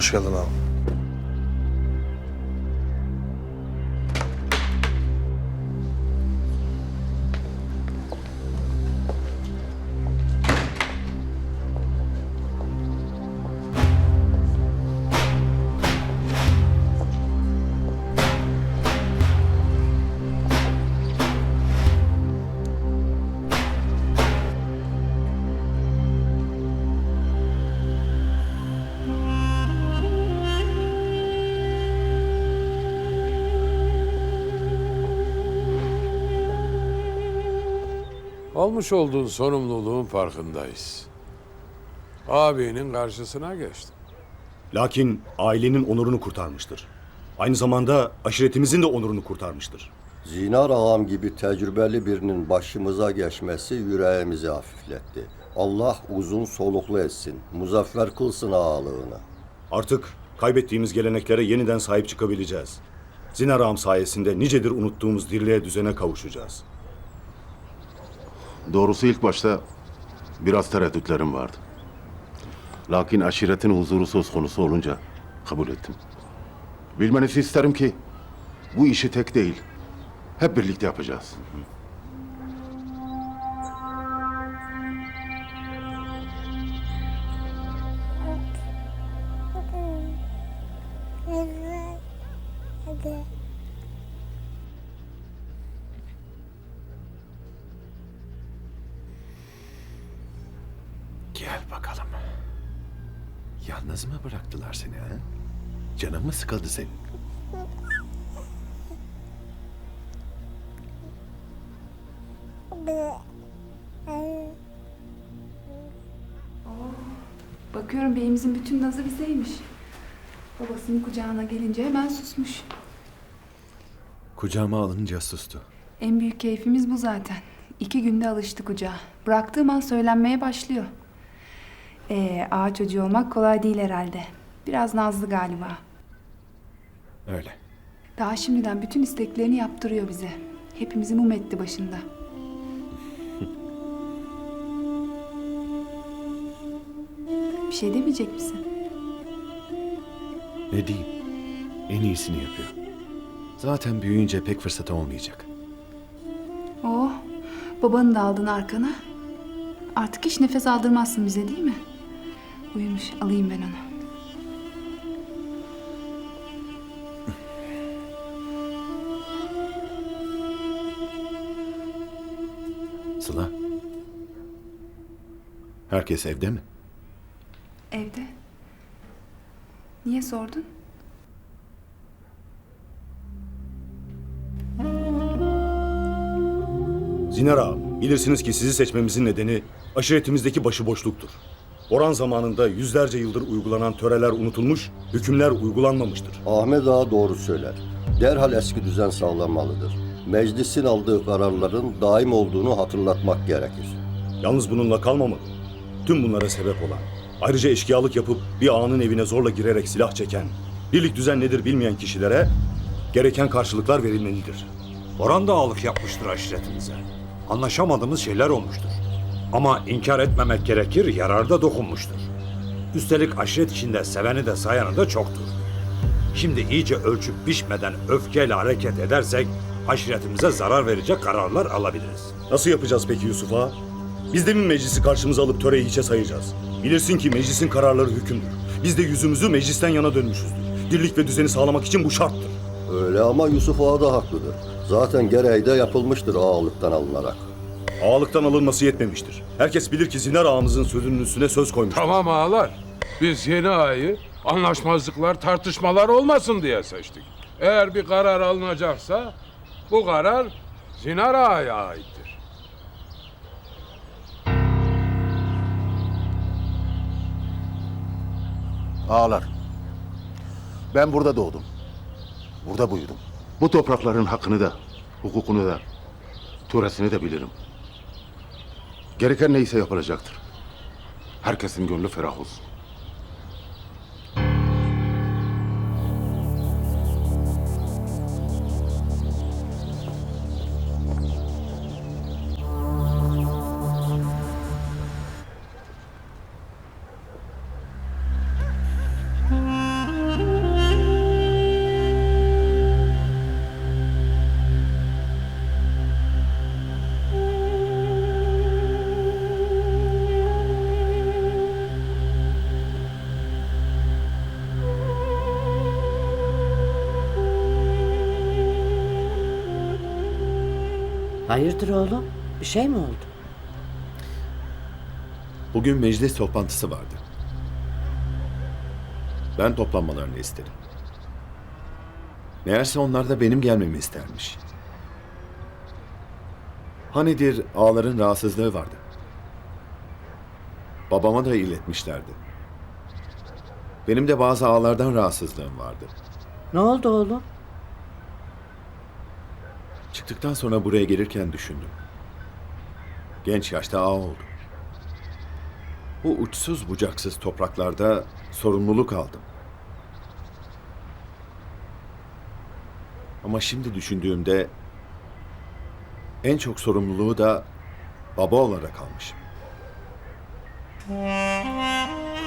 Hoş geldin ağam. Almış olduğun sorumluluğun farkındayız. Abinin karşısına geçtin. Lakin ailenin onurunu kurtarmıştır. Aynı zamanda aşiretimizin de onurunu kurtarmıştır. Zinar ağam gibi tecrübeli birinin başımıza geçmesi yüreğimizi hafifletti. Allah uzun soluklu etsin, muzaffer kılsın ağalığını. Artık kaybettiğimiz geleneklere yeniden sahip çıkabileceğiz. Zinar ağam sayesinde nicedir unuttuğumuz dirliğe düzene kavuşacağız. Doğrusu ilk başta biraz tereddütlerim vardı. Lakin aşiretin huzuru söz konusu olunca kabul ettim. Bilmenizi isterim ki bu işi tek değil, hep birlikte yapacağız. Gel bakalım. Yalnız mı bıraktılar seni ha? Canın mı sıkıldı senin? Bakıyorum beyimizin bütün nazı bizeymiş. Babasının kucağına gelince hemen susmuş. Kucağıma alınca sustu. En büyük keyfimiz bu zaten. 2 günde alıştı kucağa. Bıraktığım an söylenmeye başlıyor. Ağa çocuğu olmak kolay değil herhalde. Biraz nazlı galiba. Öyle. Daha şimdiden bütün isteklerini yaptırıyor bize. Hepimizi mum etti başında. Bir şey demeyecek misin? Ne diyeyim? En iyisini yapıyor. Zaten büyüyünce pek fırsatı olmayacak. Oh, babanı da aldın arkana. Artık hiç nefes aldırmazsın bize değil mi? Uyumuş, alayım ben onu. Sıla. Herkes evde mi? Evde. Niye sordun? Zinar ağam, bilirsiniz ki sizi seçmemizin nedeni aşiretimizdeki başıboşluktur. Boran zamanında yüzlerce yıldır uygulanan töreler unutulmuş, hükümler uygulanmamıştır. Ahmet ağa doğru söyler. Derhal eski düzen sağlanmalıdır. Meclisin aldığı kararların daim olduğunu hatırlatmak gerekir. Yalnız bununla kalmamalı. Tüm bunlara sebep olan, ayrıca eşkıyalık yapıp bir ağanın evine zorla girerek silah çeken, birlik düzen nedir bilmeyen kişilere gereken karşılıklar verilmelidir. Boran da ağalık yapmıştır aşiretimize. Anlaşamadığımız şeyler olmuştur. Ama inkar etmemek gerekir, yarar da dokunmuştur. Üstelik aşiret içinde seveni de sayanı da çoktur. Şimdi iyice ölçüp biçmeden öfkeyle hareket edersek aşiretimize zarar verecek kararlar alabiliriz. Nasıl yapacağız peki Yusuf ağa? Biz de mi meclisi karşımıza alıp töreyi hiçe sayacağız? Bilirsin ki meclisin kararları hükümdür. Biz de yüzümüzü meclisten yana dönmüşüzdür. Dirlik ve düzeni sağlamak için bu şarttır. Öyle ama Yusuf ağa da haklıdır. Zaten gereği de yapılmıştır ağalıktan alınarak. Ağalıktan alınması yetmemiştir. Herkes bilir ki Zinar ağamızın sözünün üstüne söz koymuştur. Tamam ağalar. Biz yeni ağayı anlaşmazlıklar, tartışmalar olmasın diye seçtik. Eğer bir karar alınacaksa bu karar Zinar ağaya aittir. Ağalar, ben burada doğdum. Burada büyüdüm. Bu toprakların hakkını da, hukukunu da, töresini de bilirim. Gereken neyse yapılacaktır. Herkesin gönlü ferah olsun. Hayırdır oğlum? Bir şey mi oldu? Bugün meclis toplantısı vardı. Ben toplanmalarını istedim. Meğerse onlar da benim gelmemi istermiş. Hanidir ağaların rahatsızlığı vardı. Babama da iletmişlerdi. Benim de bazı ağalardan rahatsızlığım vardı. Ne oldu oğlum? Çıktıktan sonra buraya gelirken düşündüm. Genç yaşta ağa oldum. Bu uçsuz bucaksız topraklarda sorumluluk aldım. Ama şimdi düşündüğümde en çok sorumluluğu da baba olarak almışım.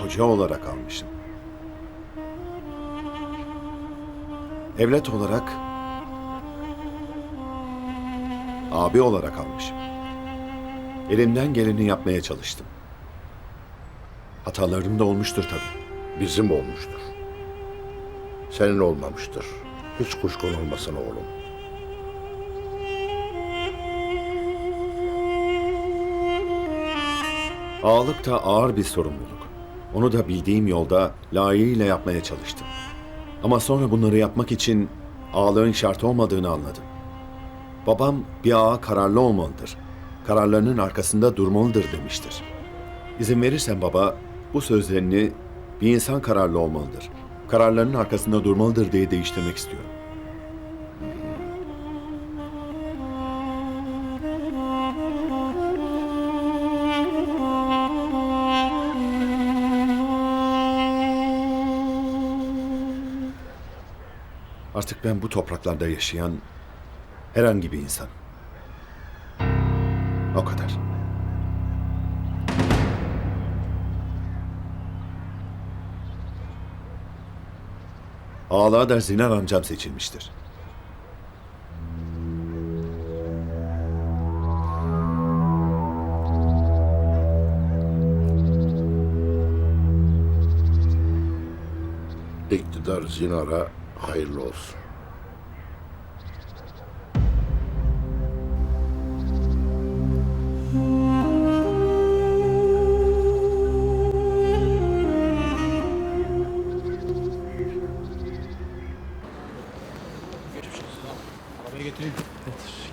Koca olarak almışım. Evlat olarak, abi olarak almışım. Elimden geleni yapmaya çalıştım. Hatalarım da olmuştur tabii. Bizim olmuştur. Senin olmamıştır. Hiç kuşkun olmasın oğlum. Ağalık da ağır bir sorumluluk. Onu da bildiğim yolda layığıyla yapmaya çalıştım. Ama sonra bunları yapmak için ağalığın şart olmadığını anladım. Babam bir ağa kararlı olmalıdır. Kararlarının arkasında durmalıdır demiştir. İzin verirsen baba, bu sözlerini bir insan kararlı olmalıdır. Kararlarının arkasında durmalıdır diye değiştirmek istiyorum. Artık ben bu topraklarda yaşayan herhangi bir insan. O kadar. Ağalığa da Zinar amcam seçilmiştir. İktidar Zinar'a hayırlı olsun.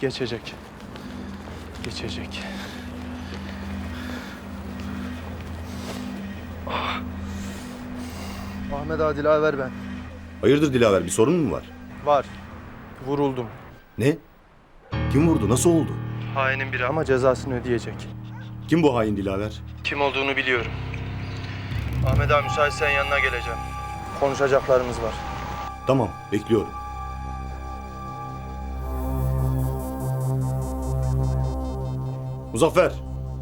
Geçecek. Geçecek. Ahmet Ağa Dilaver ben. Hayırdır Dilaver, bir sorun mu var? Var. Vuruldum. Ne? Kim vurdu? Nasıl oldu? Hainin biri ama cezasını ödeyecek. Kim bu hain Dilaver? Kim olduğunu biliyorum. Ahmet Ağa müsaitsen yanına geleceğim. Konuşacaklarımız var. Tamam, bekliyorum. Muzaffer,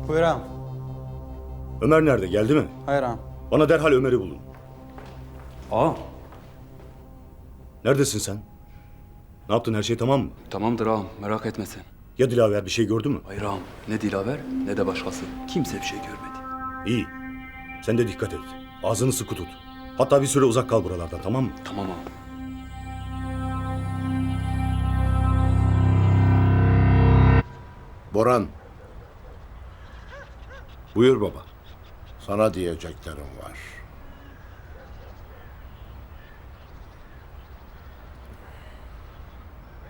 Buyur ağam. Ömer nerede? Geldi mi? Hayır ağam. Bana derhal Ömer'i bulun. Ağam. Neredesin sen? Ne yaptın? Her şey tamam mı? Tamamdır ağam, merak etme sen. Ya Dilaver bir şey gördü mü? Hayır ağam, ne Dilaver ne de başkası. Kimse bir şey görmedi. İyi. Sen de dikkat et. Ağzını sıkı tut. Hatta bir süre uzak kal buralardan, tamam mı? Tamam ağam. Boran, Buyur baba. sana diyeceklerim var.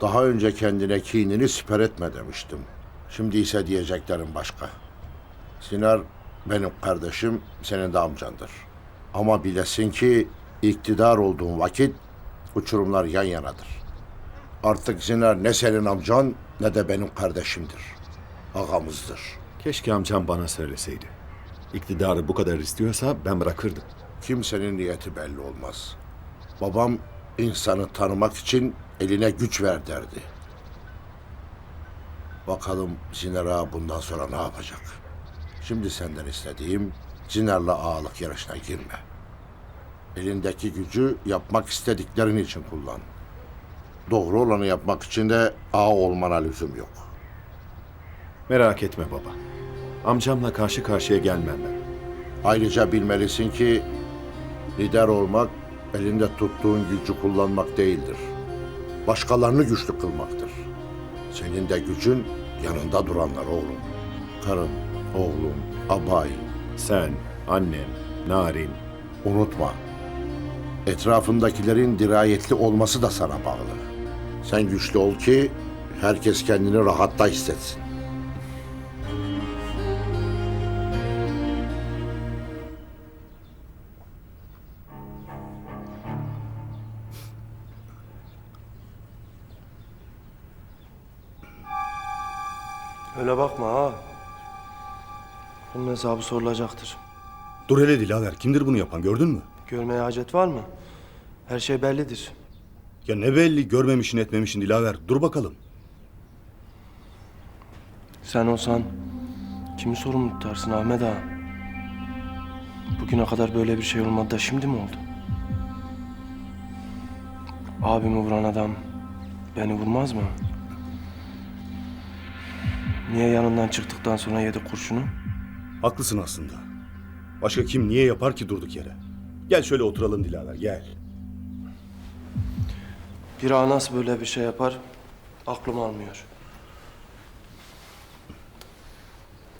Daha önce kendine kinini siper etme demiştim. Şimdi ise diyeceklerim başka. Sinar benim kardeşim, senin de amcandır. Ama bilesin ki iktidar olduğun vakit uçurumlar yan yanadır. Artık Sinar ne senin amcan ne de benim kardeşimdir. Ağamızdır. Keşke amcam bana söyleseydi. İktidarı bu kadar istiyorsa ben bırakırdım. Kimsenin niyeti belli olmaz. Babam insanı tanımak için eline güç ver derdi. Bakalım Zinar Ağa bundan sonra ne yapacak? Şimdi senden istediğim Zinar'la ağalık yarışına girme. Elindeki gücü yapmak istediklerin için kullan. Doğru olanı yapmak için de ağa olmana lüzum yok. Merak etme baba. Amcamla karşı karşıya gelmem ben. Ayrıca bilmelisin ki lider olmak elinde tuttuğun gücü kullanmak değildir. Başkalarını güçlü kılmaktır. Senin de gücün Yanında duranlar oğlum. Karın, oğlum, abay. Sen, annen, Narin. Unutma. Etrafındakilerin dirayetli olması da sana bağlı. Sen güçlü ol ki herkes kendini rahatta hissetsin. Öyle bakma ha. Bunun hesabı sorulacaktır. Dur hele Dilaver, kimdir bunu yapan gördün mü? Görmeye hacet var mı? Her şey bellidir. Ya ne belli, görmemişin etmemişin Dilaver. Dur bakalım. Sen olsan kimi sorumlu tutarsın Ahmet ağa? Bugüne kadar böyle bir şey olmadı da şimdi mi oldu? Abimi vuran adam beni vurmaz mı? Niye yanından çıktıktan sonra yedi kurşunu? Haklısın aslında. Başka kim niye yapar ki durduk yere? Gel şöyle oturalım Dilaver, gel. Bir ağa nasıl böyle bir şey yapar aklım almıyor.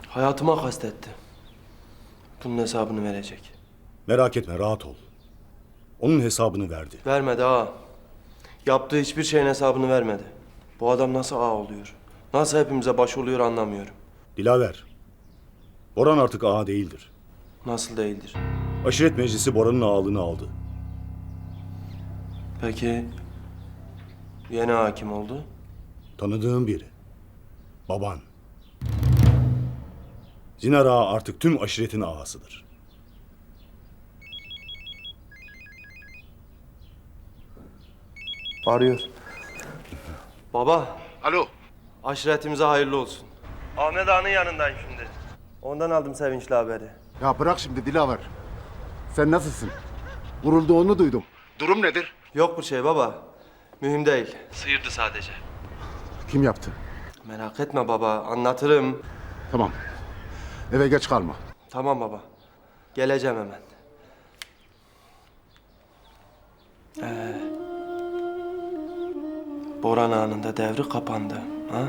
Hayatıma kastetti. Bunun hesabını verecek. Merak etme, rahat ol. Onun hesabını verdi. Vermedi ağa. Yaptığı hiçbir şeyin hesabını vermedi. Bu adam nasıl ağa oluyor? Nasıl hepimize baş oluyor anlamıyorum. Dilaver, Boran artık ağa değildir. Nasıl değildir? Aşiret meclisi Boran'ın ağalığını aldı. Peki yeni ağa kim oldu? Tanıdığım biri. Baban. Zinar ağa artık tüm aşiretin ağasıdır. Arıyor. Baba. Alo. Aşiretimize hayırlı olsun. Ahmet Ağa'nın yanındayım şimdi. Ondan aldım sevinçli haberi. Ya bırak şimdi Dilaver. Sen nasılsın? Vurulduğunu duydum. Durum nedir? Yok bir şey baba. Mühim değil. Sıyırdı sadece. Kim yaptı? Merak etme baba. Anlatırım. Tamam. Eve geç kalma. Tamam baba. Geleceğim hemen. Boran Ağa'nın da devri kapandı. Ha?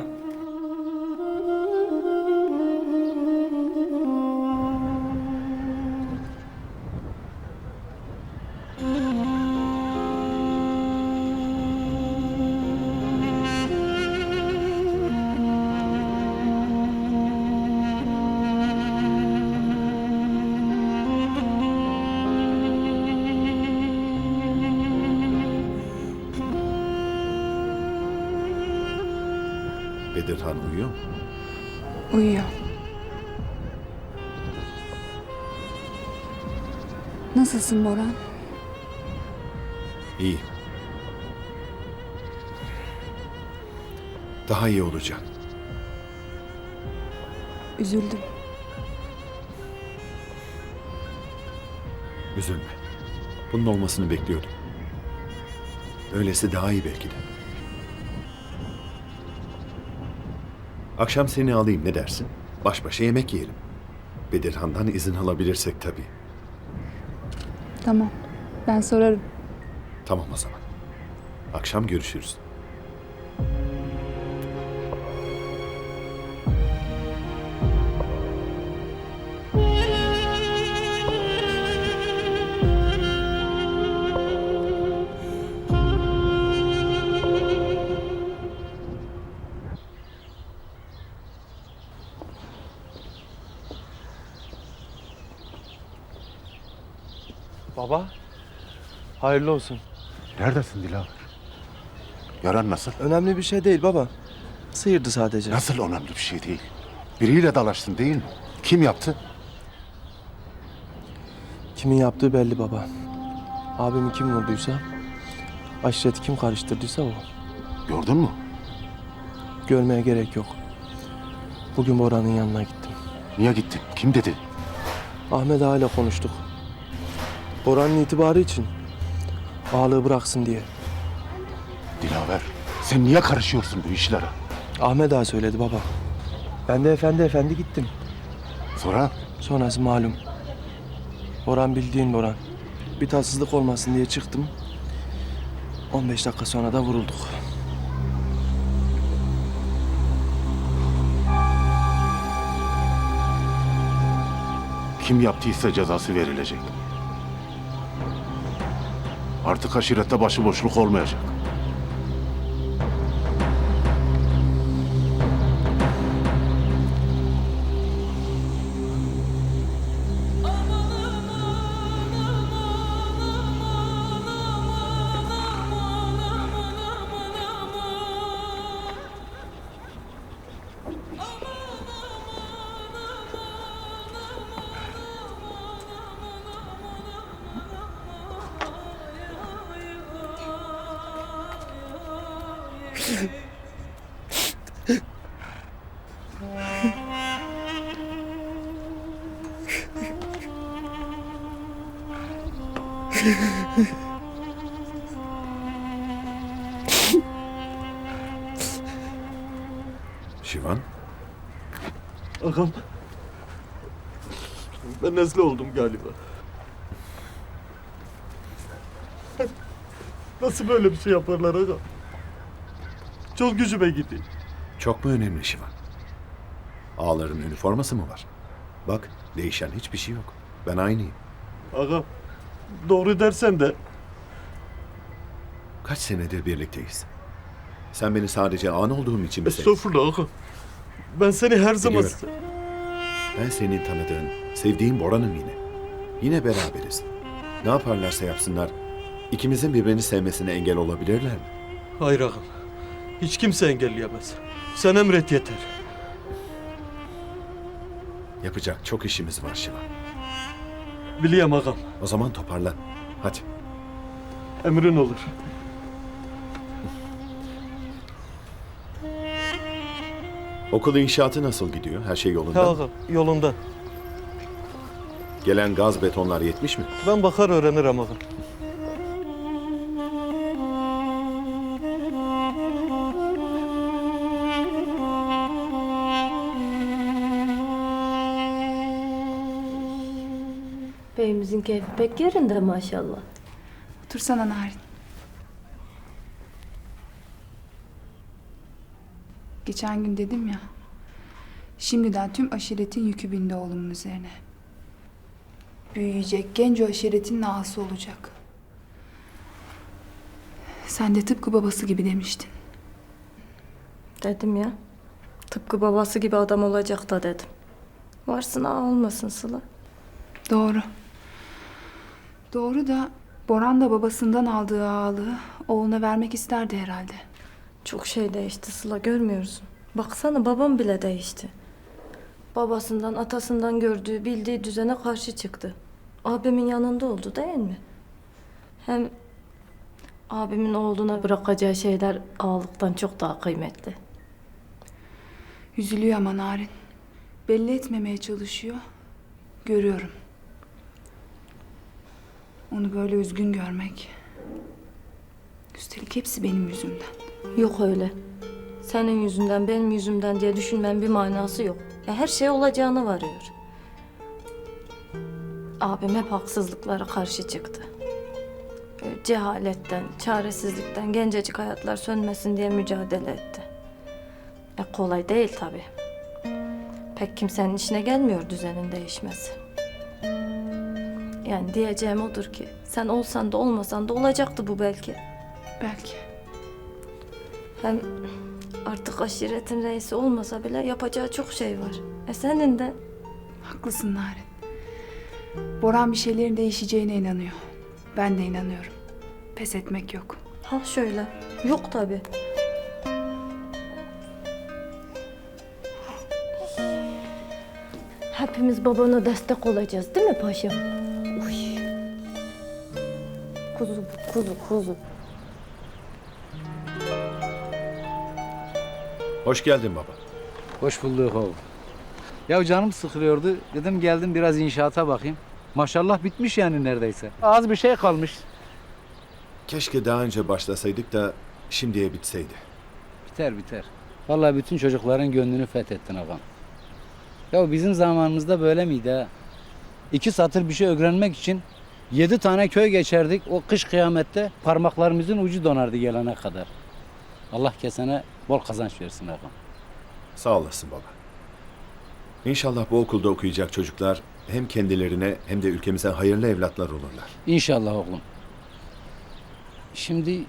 Bedirhan uyuyor mu? Uyuyor. Nasılsın Boran? İyi. Daha iyi olacak. Üzüldüm. Üzülme. Bunun olmasını bekliyordum. Öylesi daha iyi belki de. Akşam seni alayım, ne dersin? Baş başa yemek yiyelim. Bedirhan'dan izin alabilirsek tabii. Tamam. Ben sorarım. Tamam o zaman. Akşam görüşürüz. Baba. Hayırlı olsun. Neredesin Dilaver? Yaran nasıl? Önemli bir şey değil baba. Sıyırdı sadece. Nasıl önemli bir şey değil? Biriyle dalaştın değil mi? Kim yaptı? Kimin yaptığı belli baba. Abimi kim vurduysa, aşireti kim karıştırdıysa o. Gördün mü? Görmeye gerek yok. Bugün Boran'ın yanına gittim. Niye gittin? Kim dedi? Ahmet Ağa ile konuştuk. Boran'ın itibarı için ağalığı bıraksın diye. Dilaver, sen niye karışıyorsun bu işlere? Ahmet Ağa söyledi baba. Ben de efendi gittim. Sonra? Sonrası malum. Boran bildiğin Boran. Bir tatsızlık olmasın diye çıktım. 15 dakika sonra da vurulduk. Kim yaptıysa cezası verilecek. Artık aşirette başıboşluk olmayacak. Şivan, Ağam. Ben nezle oldum galiba. Nasıl böyle bir şey yaparlar ağam? Çok gücüme gitti. çok mu önemli Şivan? Ağaların üniforması mı var? Bak, değişen hiçbir şey yok. Ben aynıyım. Ağam, doğru dersen de Kaç senedir birlikteyiz. Sen beni sadece ağan olduğum için mi sevdin? estağfurullah ağam. Ben seni her zaman... Biliyorum. Ben senin tanıdığın, sevdiğin Boran'ım yine. Yine beraberiz. Ne yaparlarsa yapsınlar, ikimizin birbirini sevmesine engel olabilirler mi? Hayır ağam. Hiç kimse engelleyemez. Sen emret yeter. Yapacak çok işimiz var Şivan. Biliyorum ağam. O zaman toparlan. Hadi. Emrin olur. Okul inşaatı nasıl gidiyor? Her şey He yolunda mı? ağam, yolunda. Gelen gaz betonlar yetmiş mi? Ben bakar öğrenirim ağam. Beyimizin keyfi pek yerinde maşallah. Otursana Narin. Geçen gün dedim ya, şimdiden tüm aşiretin yükü bindi oğlumun üzerine. Büyüyecek, genç o aşiretin ağası olacak. Sen de tıpkı babası gibi demiştin. Dedim ya. Tıpkı babası gibi adam olacak da dedim. Varsın ağa olmasın Sıla. Doğru. Doğru da Boran da babasından aldığı ağalığı oğluna vermek isterdi herhalde. Çok şey değişti Sıla, görmüyorsun. Baksana, babam bile değişti. Babasından, atasından gördüğü, bildiği düzene karşı çıktı. Abimin yanında oldu değil mi? Hem abimin oğluna bırakacağı şeyler ağalıktan çok daha kıymetli. Üzülüyor ama Narin. Belli etmemeye çalışıyor. Görüyorum. Onu böyle üzgün görmek. Üstelik hepsi benim yüzümden. Yok öyle. Senin yüzünden, benim yüzümden diye düşünmenin bir manası yok. Her şey olacağına varıyor. Abim hep haksızlıklara karşı çıktı. Cehaletten, çaresizlikten gencecik hayatlar sönmesin diye mücadele etti. Kolay değil tabii. Pek kimsenin işine gelmiyor düzenin değişmesi. Yani diyeceğim odur ki sen olsan da olmasan da olacaktı bu belki. Belki. Hem artık aşiretin reisi olmasa bile yapacağı çok şey var. Senin de. Haklısın Narin. Boran bir şeylerin değişeceğine inanıyor. Ben de inanıyorum. Pes etmek yok. Ha şöyle. Yok tabii. Hepimiz babana destek olacağız değil mi paşam? Uy. Kuzu, kuzu, kuzu. Hoş geldin baba. Hoş bulduk oğlum. Ya canım sıkılıyordu. Dedim geldim biraz inşaata bakayım. Maşallah bitmiş yani neredeyse. Az bir şey kalmış. Keşke daha önce başlasaydık da şimdiye bitseydi. Biter biter. Vallahi bütün çocukların gönlünü fethettin ağam. Ya bizim zamanımızda böyle miydi ha? 2 satır bir şey öğrenmek için 7 tane köy geçerdik. O kış kıyamette parmaklarımızın ucu donardı gelene kadar. Allah kesene bol kazanç versin ağam. Sağ olasın baba. İnşallah bu okulda okuyacak çocuklar hem kendilerine hem de ülkemize hayırlı evlatlar olurlar. İnşallah oğlum. Şimdi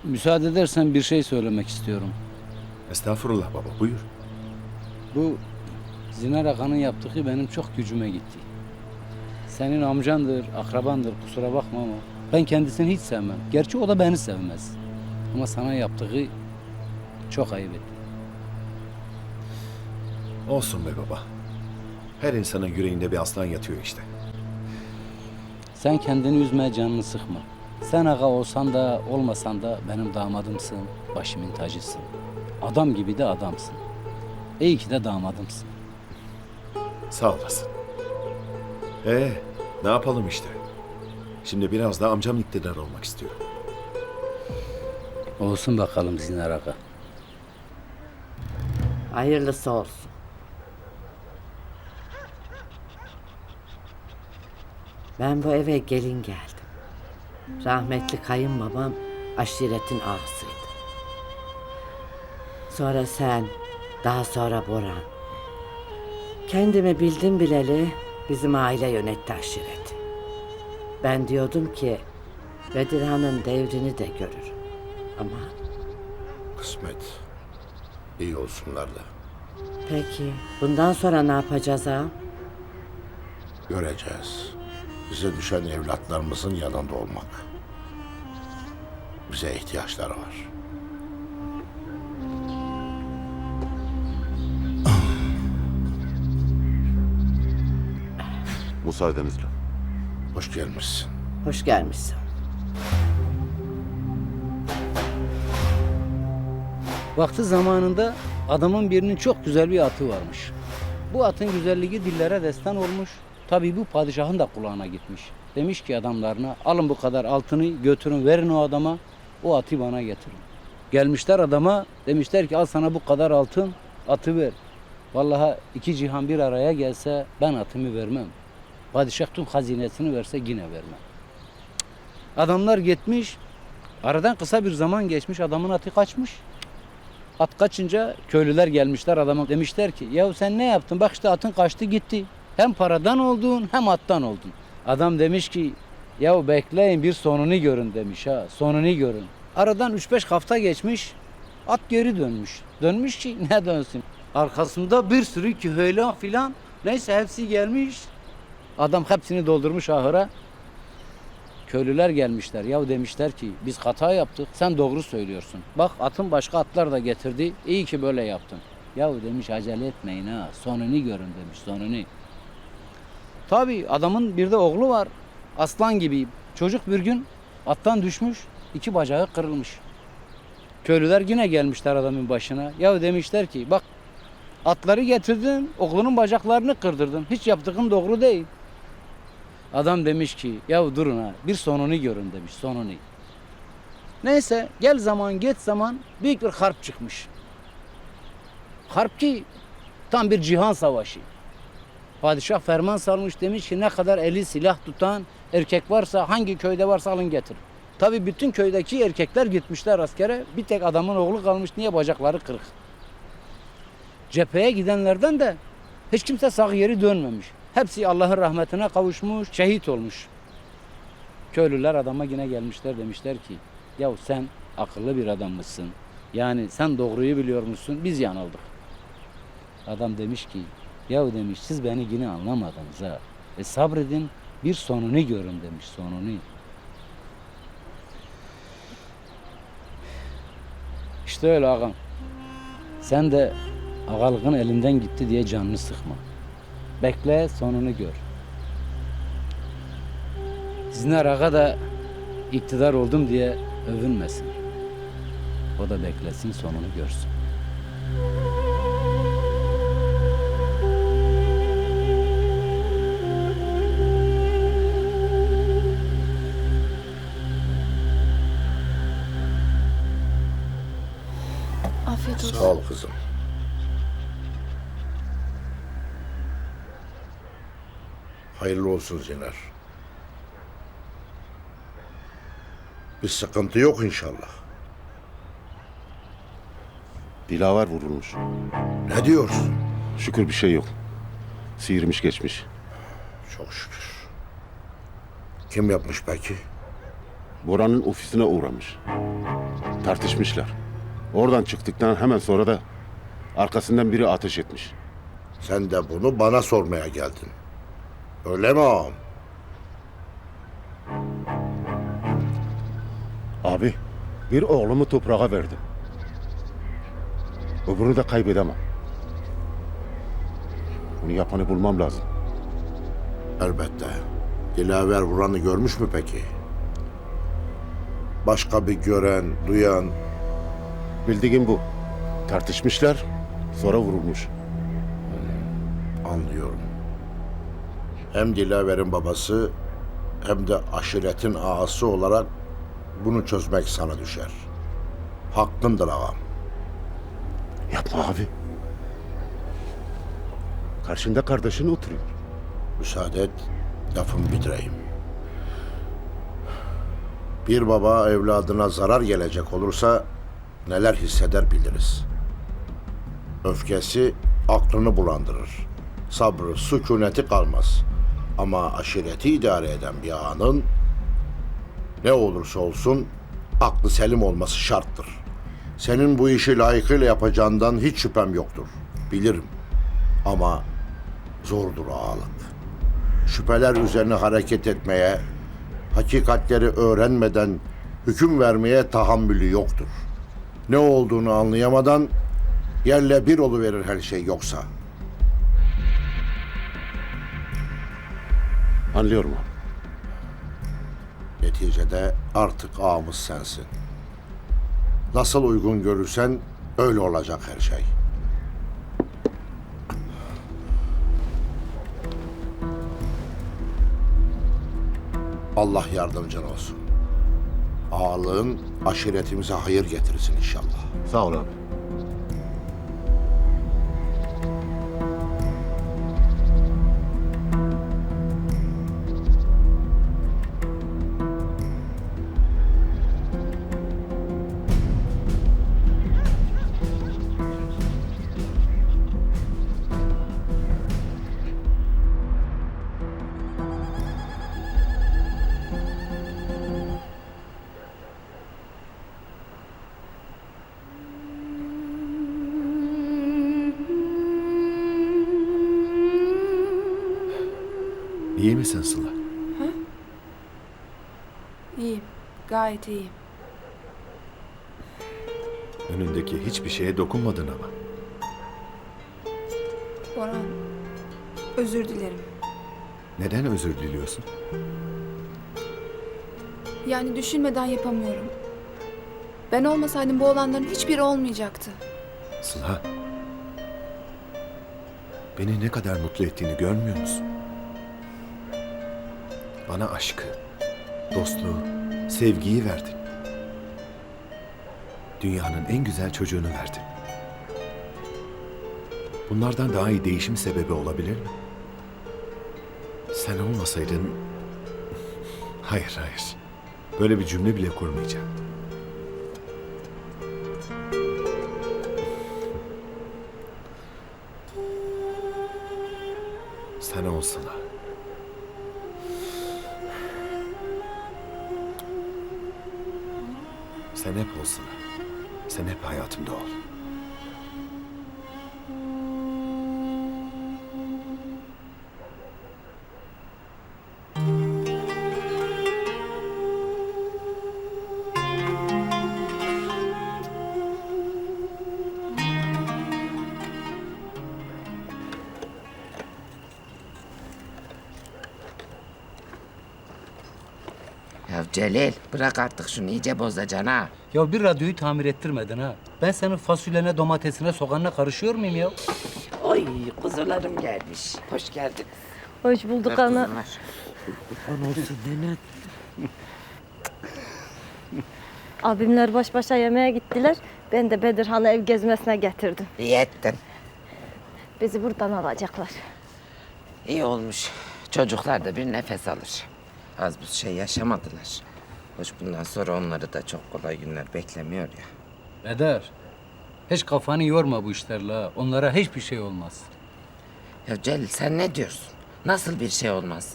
müsaade edersen bir şey söylemek istiyorum. Estağfurullah baba, buyur. Bu Zinar Ağa'nın yaptığı benim çok gücüme gitti. Senin amcandır, akrabandır, kusura bakma ama ben kendisini hiç sevmem. Gerçi o da beni sevmez. Ama sana yaptığı çok ayıp etti. Olsun be baba. Her insanın yüreğinde bir aslan yatıyor işte. Sen kendini üzme, canını sıkma. Sen ağa olsan da olmasan da benim damadımsın, başımın tacısın. Adam gibi de adamsın. İyi ki de damadımsın. Sağ olasın. Ne yapalım işte. Şimdi biraz da amcam iktidar olmak istiyor. Olsun bakalım Zinar Ağa. Hayırlısı olsun. Ben bu eve gelin geldim. Rahmetli kayınbabam aşiretin ağasıydı. Sonra sen, daha sonra Boran. Kendimi bildim bileli bizim aile yönetti aşireti. Ben diyordum ki Bedirhan'ın devrini de görür. Ama Kısmet. İyi olsunlar da. peki bundan sonra ne yapacağız ağam? Göreceğiz. Bize düşen evlatlarımızın yanında olmak. Bize ihtiyaçları var. Müsaadenizle. Hoş gelmişsin. Hoş gelmişsin. Vakti zamanında adamın birinin çok güzel bir atı varmış. Bu atın güzelliği dillere destan olmuş. Tabii bu padişahın da kulağına gitmiş. Demiş ki adamlarına alın bu kadar altını götürün verin o adama. O atı bana getirin. Gelmişler adama demişler ki al sana bu kadar altın atı ver. Vallahi iki cihan bir araya gelse ben atımı vermem. Padişah tüm hazinesini verse yine vermem. Adamlar gitmiş. Aradan kısa bir zaman geçmiş adamın atı kaçmış. At kaçınca köylüler gelmişler adama demişler ki ya sen ne yaptın bak işte atın kaçtı gitti. Hem paradan oldun hem attan oldun. Adam demiş ki ya bekleyin bir sonunu görün demiş ha sonunu görün. Aradan 3-5 hafta geçmiş at geri dönmüş. Dönmüş ki ne dönsün. Arkasında bir sürü köylü filan neyse hepsi gelmiş. Adam hepsini doldurmuş ahıra. Köylüler gelmişler. Ya demişler ki biz hata yaptık. Sen doğru söylüyorsun. Bak atın başka atlar da getirdi. İyi ki böyle yaptın. Ya demiş acele etmeyin ha. Sonunu görün demiş sonunu. Tabii adamın bir de oğlu var. Aslan gibi. Çocuk bir gün attan düşmüş. 2 bacağı kırılmış. Köylüler yine gelmişler adamın başına. Ya demişler ki bak atları getirdin. Oğlunun bacaklarını kırdırdın. Hiç yaptığın doğru değil. Adam demiş ki ya durun ha bir sonunu görün demiş sonunu. Neyse gel zaman geç zaman büyük bir harp çıkmış. Harp ki tam bir cihan savaşı. Padişah ferman salmış demiş ki ne kadar eli silah tutan erkek varsa hangi köyde varsa alın getir. Tabi bütün köydeki erkekler gitmişler askere bir tek adamın oğlu kalmış niye bacakları kırık. Cepheye gidenlerden de hiç kimse sağ geri dönmemiş. Hepsi Allah'ın rahmetine kavuşmuş, şehit olmuş. Köylüler adama yine gelmişler demişler ki ya sen akıllı bir adam mısın? Yani sen doğruyu biliyor musun? Biz yanıldık. Adam demiş ki ya demiş siz beni yine anlamadınız ha. Sabredin bir sonunu görün demiş sonunu. İşte öyle ağam. Sen de ağalığın elinden gitti diye canını sıkma. Bekle sonunu gör. Zinar Ağa da iktidar oldum diye övünmesin. O da beklesin sonunu görsün. Afiyet olsun. Sağ ol kızım. Hayırlı olsun Zinar. Bir sıkıntı yok inşallah. Dilaver vurulmuş. Ne diyorsun? Şükür bir şey yok. sıyırmış geçmiş. Çok şükür. Kim yapmış peki? Bora'nın ofisine uğramış. Tartışmışlar. Oradan çıktıktan hemen sonra da arkasından biri ateş etmiş. Sen de bunu bana sormaya geldin. Öyle mi ağam? Abi, bir oğlumu toprağa verdim. Öbürünü de kaybedemem. Bunu yapanı bulmam lazım. Elbette. Dilaver vuranı görmüş mü peki? Başka bir gören, duyan... Bildiğim bu. Tartışmışlar, sonra vurulmuş. Anlıyorum. Hem Dilaver'in babası hem de aşiretin ağası olarak bunu çözmek sana düşer. Hakkındır ağam. Yapma abi. Karşında kardeşin oturuyor. Müsaade et, lafımı bitireyim. Bir baba evladına zarar gelecek olursa neler hisseder biliriz. Öfkesi aklını bulandırır. Sabrı, sükuneti kalmaz. Ama aşireti idare eden bir ağanın ne olursa olsun aklı selim olması şarttır. Senin bu işi layıkıyla yapacağından hiç şüphem yoktur. Bilirim. Ama zordur ağalık. Şüpheler üzerine hareket etmeye, hakikatleri öğrenmeden hüküm vermeye tahammülü yoktur. Ne olduğunu anlayamadan yerle bir oluverir her şey yoksa. Anlıyorum abi. Neticede artık ağamız sensin. Nasıl uygun görürsen öyle olacak her şey. Allah yardımcın olsun. Ağalığın aşiretimize hayır getirsin inşallah. Sağ ol abi. İyi misin Sıla? İyiyim. Gayet iyiyim. Önündeki hiçbir şeye dokunmadın ama. Boran, özür dilerim. Neden özür diliyorsun? Yani düşünmeden yapamıyorum. Ben olmasaydım bu olanların hiçbiri olmayacaktı. Sıla. Beni ne kadar mutlu ettiğini görmüyor musun? Bana aşkı, dostluğu, sevgiyi verdin. Dünyanın en güzel çocuğunu verdin. Bunlardan daha iyi değişim sebebi olabilir mi? Sen olmasaydın... Hayır. Böyle bir cümle bile kurmayacağım. Sen olsana. Sen hep olsana. Sen hep hayatımda ol. Ya Celil bırak artık şunu iyice bozacaksın ha. Ya bir radyoyu tamir ettirmedin ha. Ben senin fasulyene, domatesine, soğanına karışıyor muyum ya? Oy kuzularım gelmiş. Hoş geldin. Hoş bulduk ana. Kurban olsun nene. Abimler baş başa yemeğe gittiler. Ben de Bedirhan'ı ev gezmesine getirdim. İyi ettin. Bizi buradan alacaklar. İyi olmuş. Çocuklar da bir nefes alır. Az bu şey yaşamadılar. Hoş bundan sonra onları da çok kolay günler beklemiyor ya. Bedar, hiç kafanı yorma bu işlerle ha. Onlara hiçbir şey olmaz. Ya Celil sen ne diyorsun? Nasıl bir şey olmaz?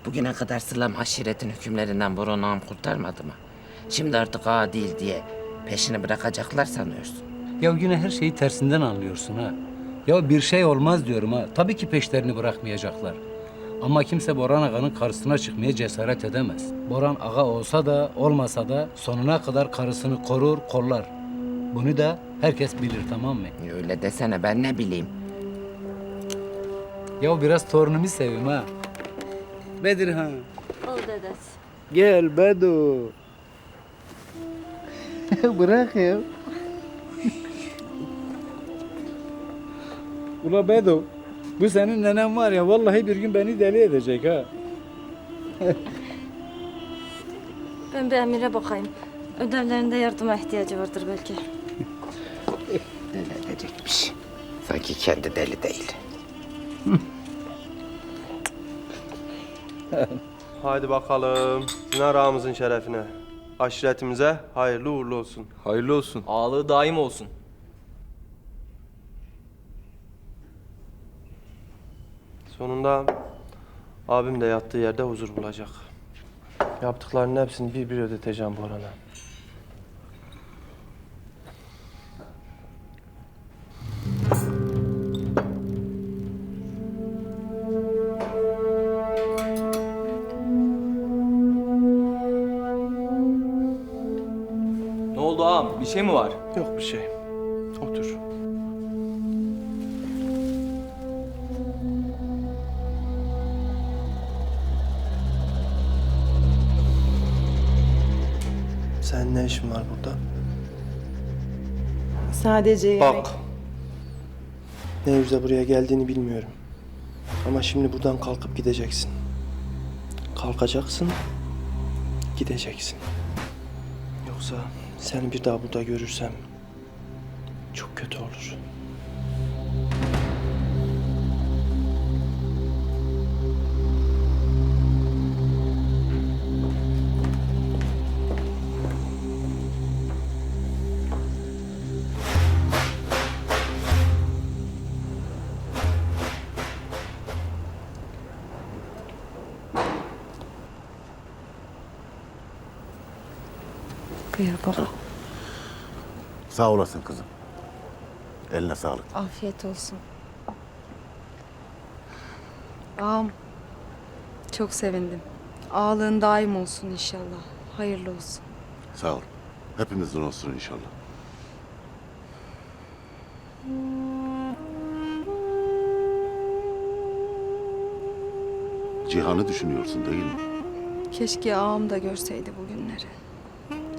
Bugüne kadar Sılam aşiretin hükümlerinden Boran ağam kurtarmadı mı? Şimdi artık ağa değil diye peşini bırakacaklar sanıyorsun. Ya yine her şeyi tersinden anlıyorsun ha. Ya bir şey olmaz diyorum ha. Tabii ki peşlerini bırakmayacaklar. Ama kimse Boran Ağa'nın karşısına çıkmaya cesaret edemez. Boran Ağa olsa da olmasa da sonuna kadar karısını korur, kollar. Bunu da herkes bilir, tamam mı? Öyle desene, ben ne bileyim. Ya biraz torunumu seveyim ha. Bedirhan. Ol dedesi. Gel Bedo. Bırak ya. Ula Bedo, bu senin nenen var ya, vallahi bir gün beni deli edecek ha. Ben bir Emir'e bakayım. Ödevlerinde yardıma ihtiyacı vardır belki. Deli edecekmiş. Sanki kendi deli değil. Haydi bakalım. Sinar ağamızın şerefine. Aşiretimize hayırlı uğurlu olsun. Hayırlı olsun. Ağalığı daim olsun. Sonunda abim de yattığı yerde huzur bulacak. Yaptıklarının hepsini bir bir ödeteceğim Boran'a. Ne oldu ağam? Bir şey mi var? Yok bir şey. Otur. Sen ne işin var burada? Sadece yemek. Bak. Ne yüzle buraya geldiğini bilmiyorum. Ama şimdi buradan kalkıp gideceksin. Kalkacaksın, gideceksin. Yoksa seni bir daha burada görürsem çok kötü olur. Buyur baba. Sağ olasın kızım. Eline sağlık. Afiyet olsun. Ağam, çok sevindim. Ağalığın daim olsun inşallah. Hayırlı olsun. Sağ ol. Hepimizden olsun inşallah. Cihan'ı düşünüyorsun değil mi? Keşke ağam da görseydi bu günleri.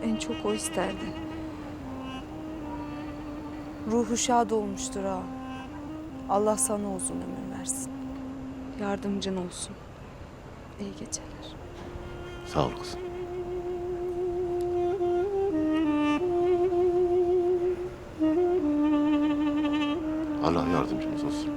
En çok o isterdi. Ruhu şad olmuştur ağam. Allah sana uzun ömür versin. Yardımcın olsun. İyi geceler. Sağ ol kızım. Allah yardımcımız olsun.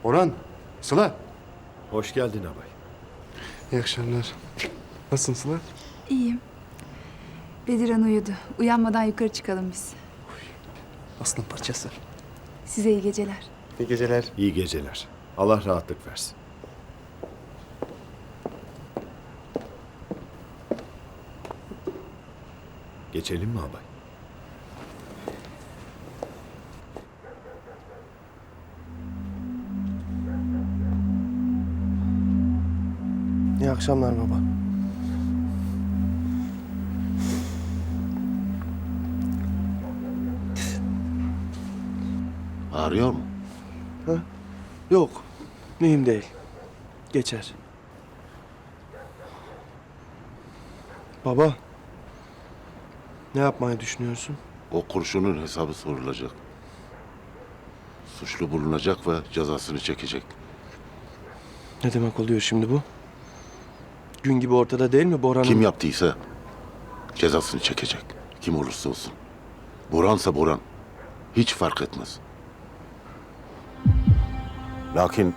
Orhan, Sıla. Hoş geldin abay. İyi akşamlar. Nasılsın Sıla? İyiyim. Bedirhan uyudu. Uyanmadan yukarı çıkalım biz. Aslan parçası. Size iyi geceler. İyi geceler. İyi geceler. Allah rahatlık versin. Geçelim mi abay? İyi akşamlar baba. Ağrıyor mu? Yok, mühim değil. Geçer. Baba, ne yapmayı düşünüyorsun? O kurşunun hesabı sorulacak. Suçlu bulunacak ve cezasını çekecek. Ne demek oluyor şimdi bu? Gün gibi ortada değil mi Boran'ın? Kim yaptıysa cezasını çekecek. Kim olursa olsun. Boransa Boran. Hiç fark etmez. Lakin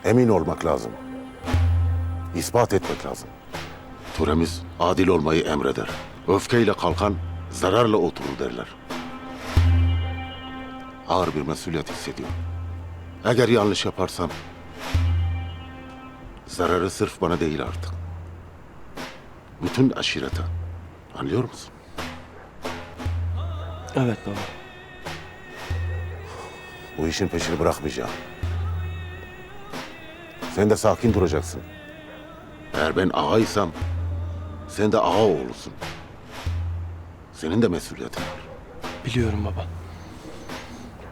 emin olmak lazım. ispat etmek lazım. Töremiz adil olmayı emreder. Öfkeyle kalkan zararla oturur derler. Ağır bir mesuliyet hissediyorum. Eğer yanlış yaparsam zararı sırf bana değil artık. Bütün aşirete. Anlıyor musun? Evet baba. Bu işin peşini bırakmayacağım. Sen de sakin duracaksın. Eğer ben ağaysam sen de ağa oğlusun. Senin de mesuliyetin var. Biliyorum baba.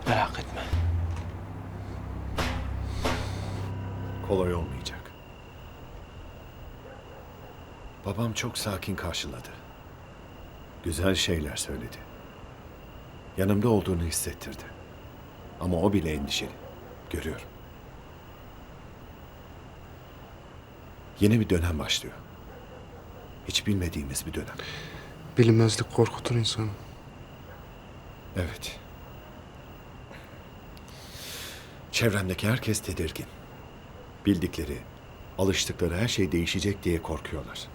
Merak etme. Kolay olmayacak. Babam çok sakin karşıladı. Güzel şeyler söyledi. Yanımda olduğunu hissettirdi. Ama o bile endişeli. Görüyorum. Yeni bir dönem başlıyor. Hiç bilmediğimiz bir dönem. Bilinmezlik korkutur insanı. Evet. Çevremdeki herkes tedirgin. Bildikleri, alıştıkları her şey değişecek diye korkuyorlar.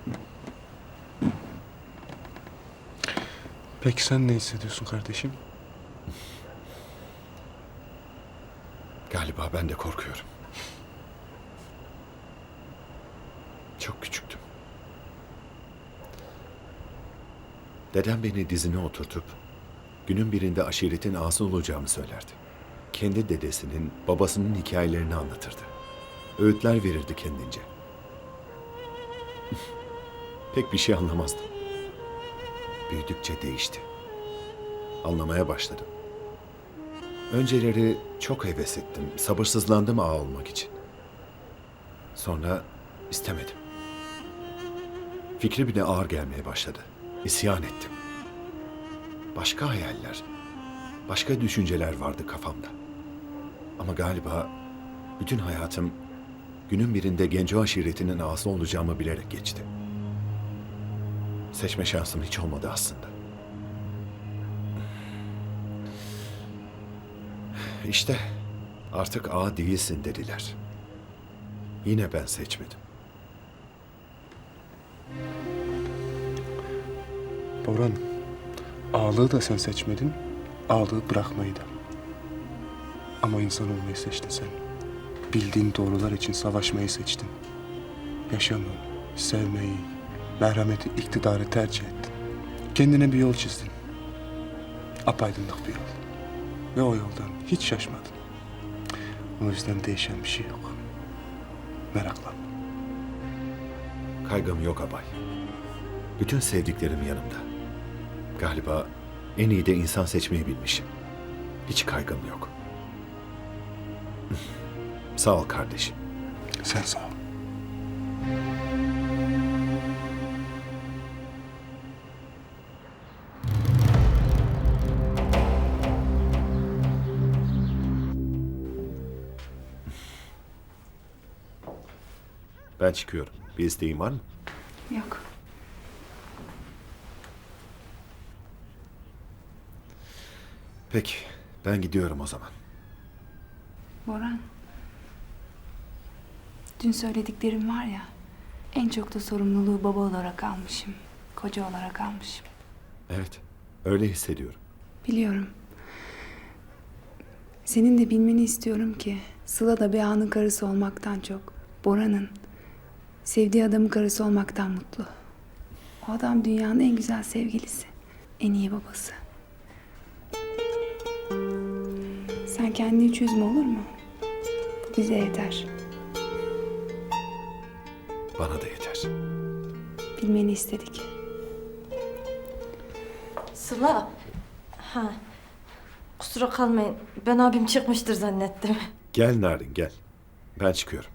Peki sen ne hissediyorsun kardeşim? Galiba ben de korkuyorum. Çok küçüktüm. Dedem beni dizine oturtup günün birinde aşiretin ağası olacağımı söylerdi. Kendi dedesinin, babasının hikayelerini anlatırdı. Öğütler verirdi kendince. Pek bir şey anlamazdım. Büyüdükçe değişti. Anlamaya başladım. Önceleri çok heves ettim, sabırsızlandım ağa olmak için. Sonra istemedim. Fikri bile ağır gelmeye başladı. İsyan ettim. Başka hayaller, başka düşünceler vardı kafamda. Ama galiba bütün hayatım günün birinde Genco aşiretinin ağası olacağımı bilerek geçti. Seçme şansım hiç olmadı aslında. İşte artık ağa değilsin dediler. Yine ben seçmedim. Boran, ağalığı da sen seçmedin, ağalığı bırakmayı da. Ama insan olmayı seçtin sen. Bildiğin doğrular için savaşmayı seçtin. Yaşamı, sevmeyi, merhameti, iktidarı tercih ettin. Kendine bir yol çizdin. Apaydınlık bir yol. Ve o yoldan hiç şaşmadın. O yüzden değişen bir şey yok. Meraklanma. Kaygım yok abay. Bütün sevdiklerim yanımda. Galiba en iyi de insan seçmeyi bilmişim. Hiç kaygım yok. Sağ ol kardeşim. Sen sağ ol. Ben çıkıyorum. Bir isteğin var mı? Yok. Peki, ben gidiyorum o zaman. Boran. Dün söylediklerim var ya, en çok da sorumluluğu baba olarak almışım. Koca olarak almışım. Evet, öyle hissediyorum. Biliyorum. Senin de bilmeni istiyorum ki Sıla da bir ağanın karısı olmaktan çok Boran'ın sevdiği adamın karısı olmaktan mutlu. O adam dünyanın en güzel sevgilisi. En iyi babası. Sen kendini hiç üzme, olur mu? Bu bize yeter. Bana da yeter. Bilmeni istedik. Sıla. Ha. Kusura kalmayın. Ben abim çıkmıştır zannettim. Gel Narin, gel. Ben çıkıyorum.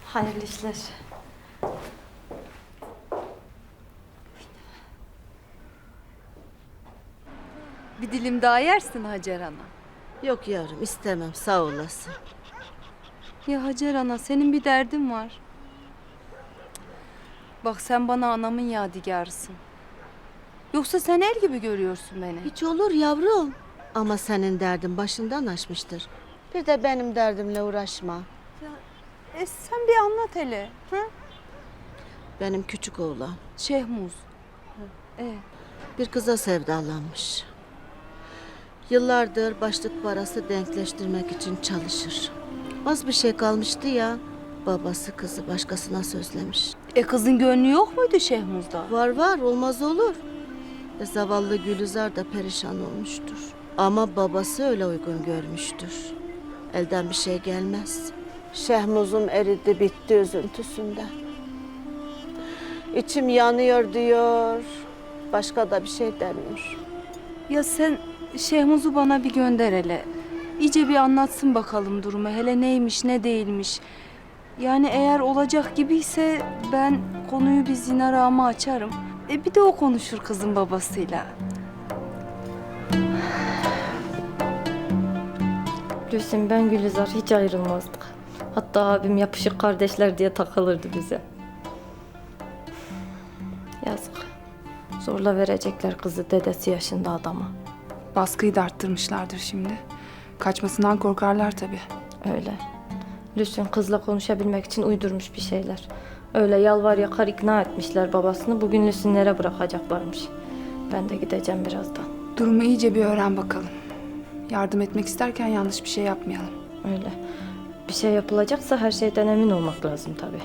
Hayırlı işler. Bir dilim daha yersin Hacer Ana. Yok yavrum, istemem, sağ olasın. Ya Hacer Ana, senin bir derdin var. Bak sen bana anamın yadigarısın. Yoksa sen el gibi görüyorsun beni. Hiç olur yavrum. Ama senin derdin başından aşmıştır. Bir de benim derdimle uğraşma. Sen bir anlat hele. Hı? Benim küçük oğlan Şehmuz. bir kıza sevdalanmış. Yıllardır başlık parası denkleştirmek için çalışır. Az bir şey kalmıştı ya, babası kızı başkasına sözlemiş. Kızın gönlü yok muydu Şehmuz'da? Var olmaz olur. Zavallı Gülizar da perişan olmuştur. Ama babası öyle uygun görmüştür. Elden bir şey gelmez. Şehmuz'um eridi bitti üzüntüsünden. İçim yanıyor diyor. Başka da bir şey demiyor. Ya sen Şehmuz'u bana bir gönder hele. İyice bir anlatsın bakalım durumu. Hele neymiş ne değilmiş. Yani eğer olacak gibiyse ben konuyu bir Zinar ağama açarım. Bir de o konuşur kızın babasıyla. Gülsüm, ben Gülizar hiç ayrılmazdık. Hatta abim yapışık kardeşler diye takılırdı bize. Yazık. Zorla verecekler kızı dedesi yaşında adama. Baskıyı da arttırmışlardır şimdi. Kaçmasından korkarlar tabii. Öyle. Lüsün kızla konuşabilmek için uydurmuş bir şeyler. Öyle yalvar yakar ikna etmişler babasını. Bugün Lüsünlere bırakacaklarmış. Ben de gideceğim birazdan. Durumu iyice bir öğren bakalım. Yardım etmek isterken yanlış bir şey yapmayalım. Öyle. Bir şey yapılacaksa her şeyden emin olmak lazım tabii.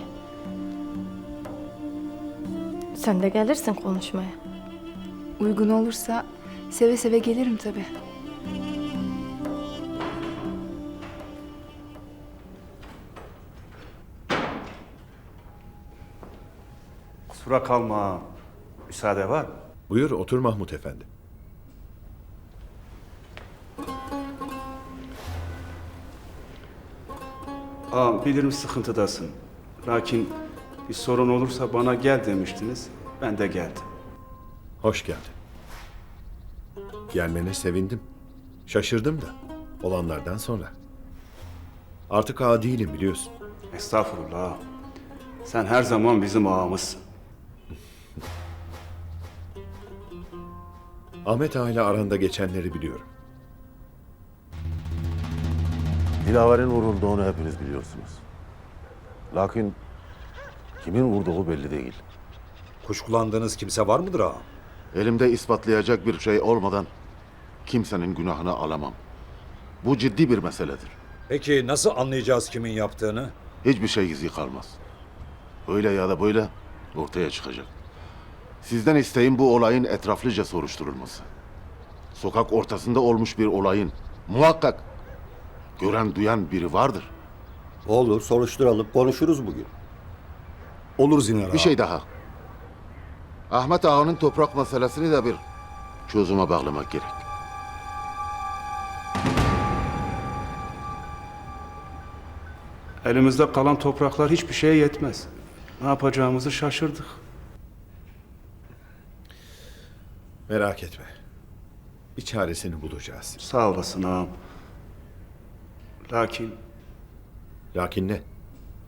Sen de gelirsin konuşmaya. Uygun olursa seve seve gelirim tabii. Kusura kalma. Müsaade var mı? Buyur otur Mahmut Efendi. Ağam bilirim sıkıntıdasın. Lakin bir sorun olursa bana gel demiştiniz. Ben de geldim. Hoş geldin. Gelmene sevindim. Şaşırdım da olanlardan sonra. Artık ağa değilim biliyorsun. Estağfurullah ağam. Sen her zaman bizim ağamızsın. Ahmet Ağa ile aranda geçenleri biliyorum. Dilaver'in vurulduğunu hepiniz biliyorsunuz. Lakin kimin vurduğu belli değil. Kuşkulandığınız kimse var mıdır ağam? Elimde ispatlayacak bir şey olmadan kimsenin günahını alamam. Bu ciddi bir meseledir. Peki nasıl anlayacağız kimin yaptığını? Hiçbir şey gizli kalmaz. Öyle ya da böyle ortaya çıkacak. Sizden isteğim bu olayın etraflıca soruşturulması. Sokak ortasında olmuş bir olayın muhakkak gören duyan biri vardır. Olur, soruşturalım, konuşuruz bugün. Olur Zinar ağa. Bir şey daha. Ahmet Ağa'nın toprak meselesini de bir çözüme bağlamak gerek. Elimizde kalan topraklar hiçbir şeye yetmez. Ne yapacağımızı şaşırdık. Merak etme. Bir çaresini bulacağız. Sağ olasın ağam. Lakin Lakin ne?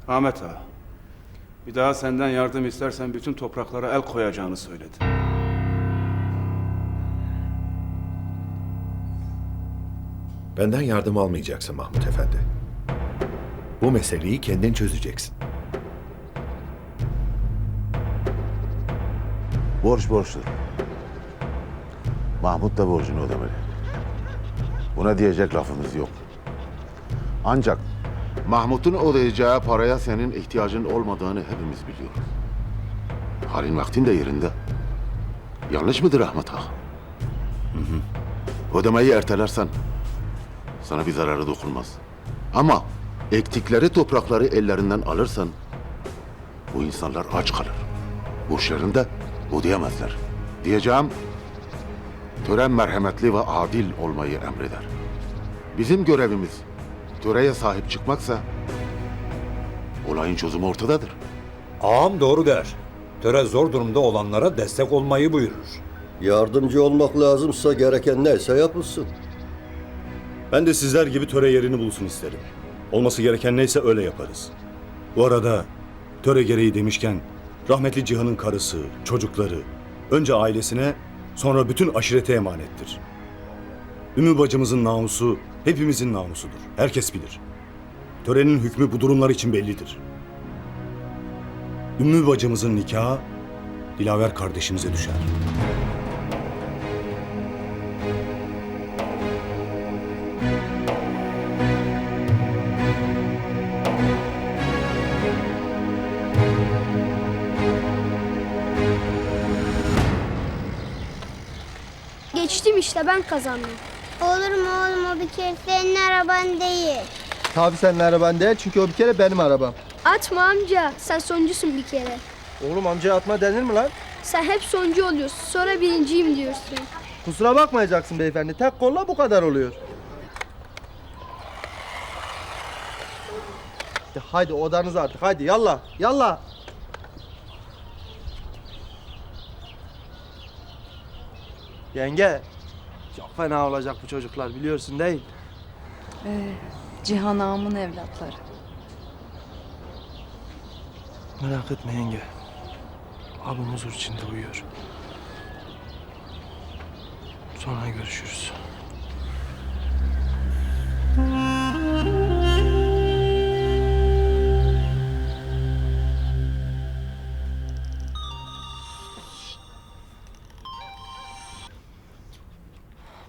Ahmet ağa, bir daha senden yardım istersen bütün topraklara el koyacağını söyledi. Benden yardım almayacaksın Mahmut Efendi. Bu meseleyi kendin çözeceksin. Borç borçtur. Mahmut da borcunu ödemeli. Buna diyecek lafımız yok. Ancak Mahmut'un ödeyeceği paraya senin ihtiyacın olmadığını hepimiz biliyoruz. Halin vaktin de yerinde. Yanlış mıdır Ahmet Ağa? Ödemeyi ertelersen sana bir zararı dokunmaz. Ama ektikleri toprakları ellerinden alırsan bu insanlar aç kalır. Borçlarını da ödeyemezler. Diyeceğim, tören merhametli ve adil olmayı emreder. Bizim görevimiz töreye sahip çıkmaksa olayın çözümü ortadadır. Ağam doğru der. Töre zor durumda olanlara destek olmayı buyurur. Yardımcı olmak lazımsa gereken neyse yapılsın. Ben de sizler gibi töre yerini bulsun isterim. Olması gereken neyse öyle yaparız. Bu arada töre gereği demişken rahmetli Cihan'ın karısı, çocukları önce ailesine sonra bütün aşirete emanettir. Ümmü bacımızın namusu hepimizin namusudur. Herkes bilir. Törenin hükmü bu durumlar için bellidir. Ümmü bacımızın nikahı Dilaver kardeşimize düşer. Geçtim işte, ben kazandım. Olur mu oğlum, o bir kere senin araban değil. Tabii senin araban değil çünkü o bir kere benim arabam. Atma amca, sen sonuncusun bir kere. Oğlum amcaya atma denir mi lan? Sen hep sonuncu oluyorsun, sonra birinciyim diyorsun. Kusura bakmayacaksın beyefendi. Tek kolla bu kadar oluyor. Haydi odanıza artık. Haydi yallah. Yallah. Yenge. Çok fena olacak bu çocuklar biliyorsun değil. Cihan ağamın evlatları. Merak etme yenge. Abim huzur içinde uyuyor. Sonra görüşürüz.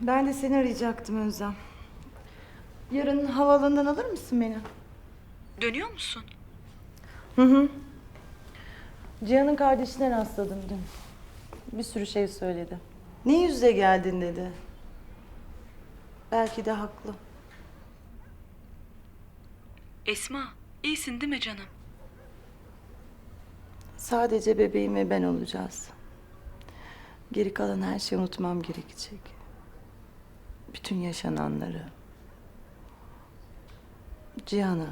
Ben de seni arayacaktım Özlem. Yarın havaalanından alır mısın beni? Dönüyor musun? Hı. Cihan'ın kardeşine rastladım dün. Bir sürü şey söyledi. Ne yüzle geldin dedi. Belki de haklı. Esma, iyisin değil mi canım? Sadece bebeğim ve ben olacağız. Geri kalan her şeyi unutmam gerekecek. Bütün yaşananları. Cihan'ı.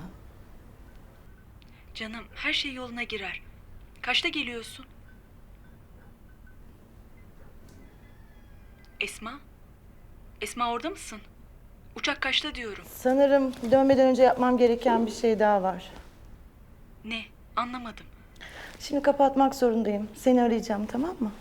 Canım, her şey yoluna girer. Kaçta geliyorsun? Esma? Esma orada mısın? Uçak kaçta diyorum. Sanırım dönmeden önce yapmam gereken bir şey daha var. Ne? Anlamadım. Şimdi kapatmak zorundayım. Seni arayacağım, tamam mı?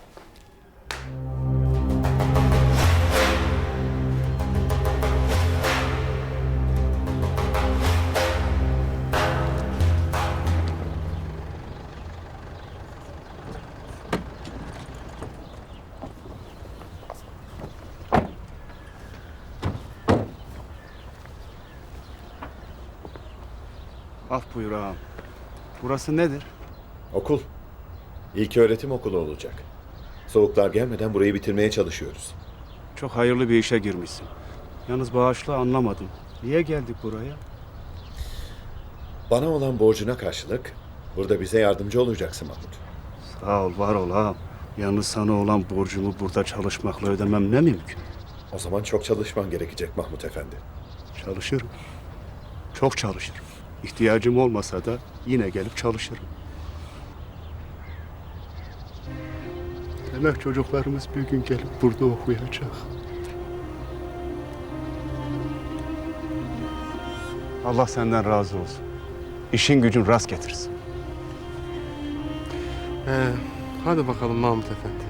Af buyur ağam. Burası nedir? Okul. İlköğretim okulu olacak. Soğuklar gelmeden burayı bitirmeye çalışıyoruz. Çok hayırlı bir işe girmişsin. Yalnız bağışla, anlamadım. Niye geldik buraya? Bana olan borcuna karşılık burada bize yardımcı olacaksın Mahmut. Sağ ol, var ol ağam. Yalnız sana olan borcumu burada çalışmakla ödemem ne mümkün? O zaman çok çalışman gerekecek Mahmut Efendi. Çalışırım. Çok çalışırım. İhtiyacım olmasa da yine gelip çalışırım. Demek çocuklarımız bir gün gelip burada okuyacak. Allah senden razı olsun. İşin gücün rast getirsin. Hadi bakalım Mahmut Efendi.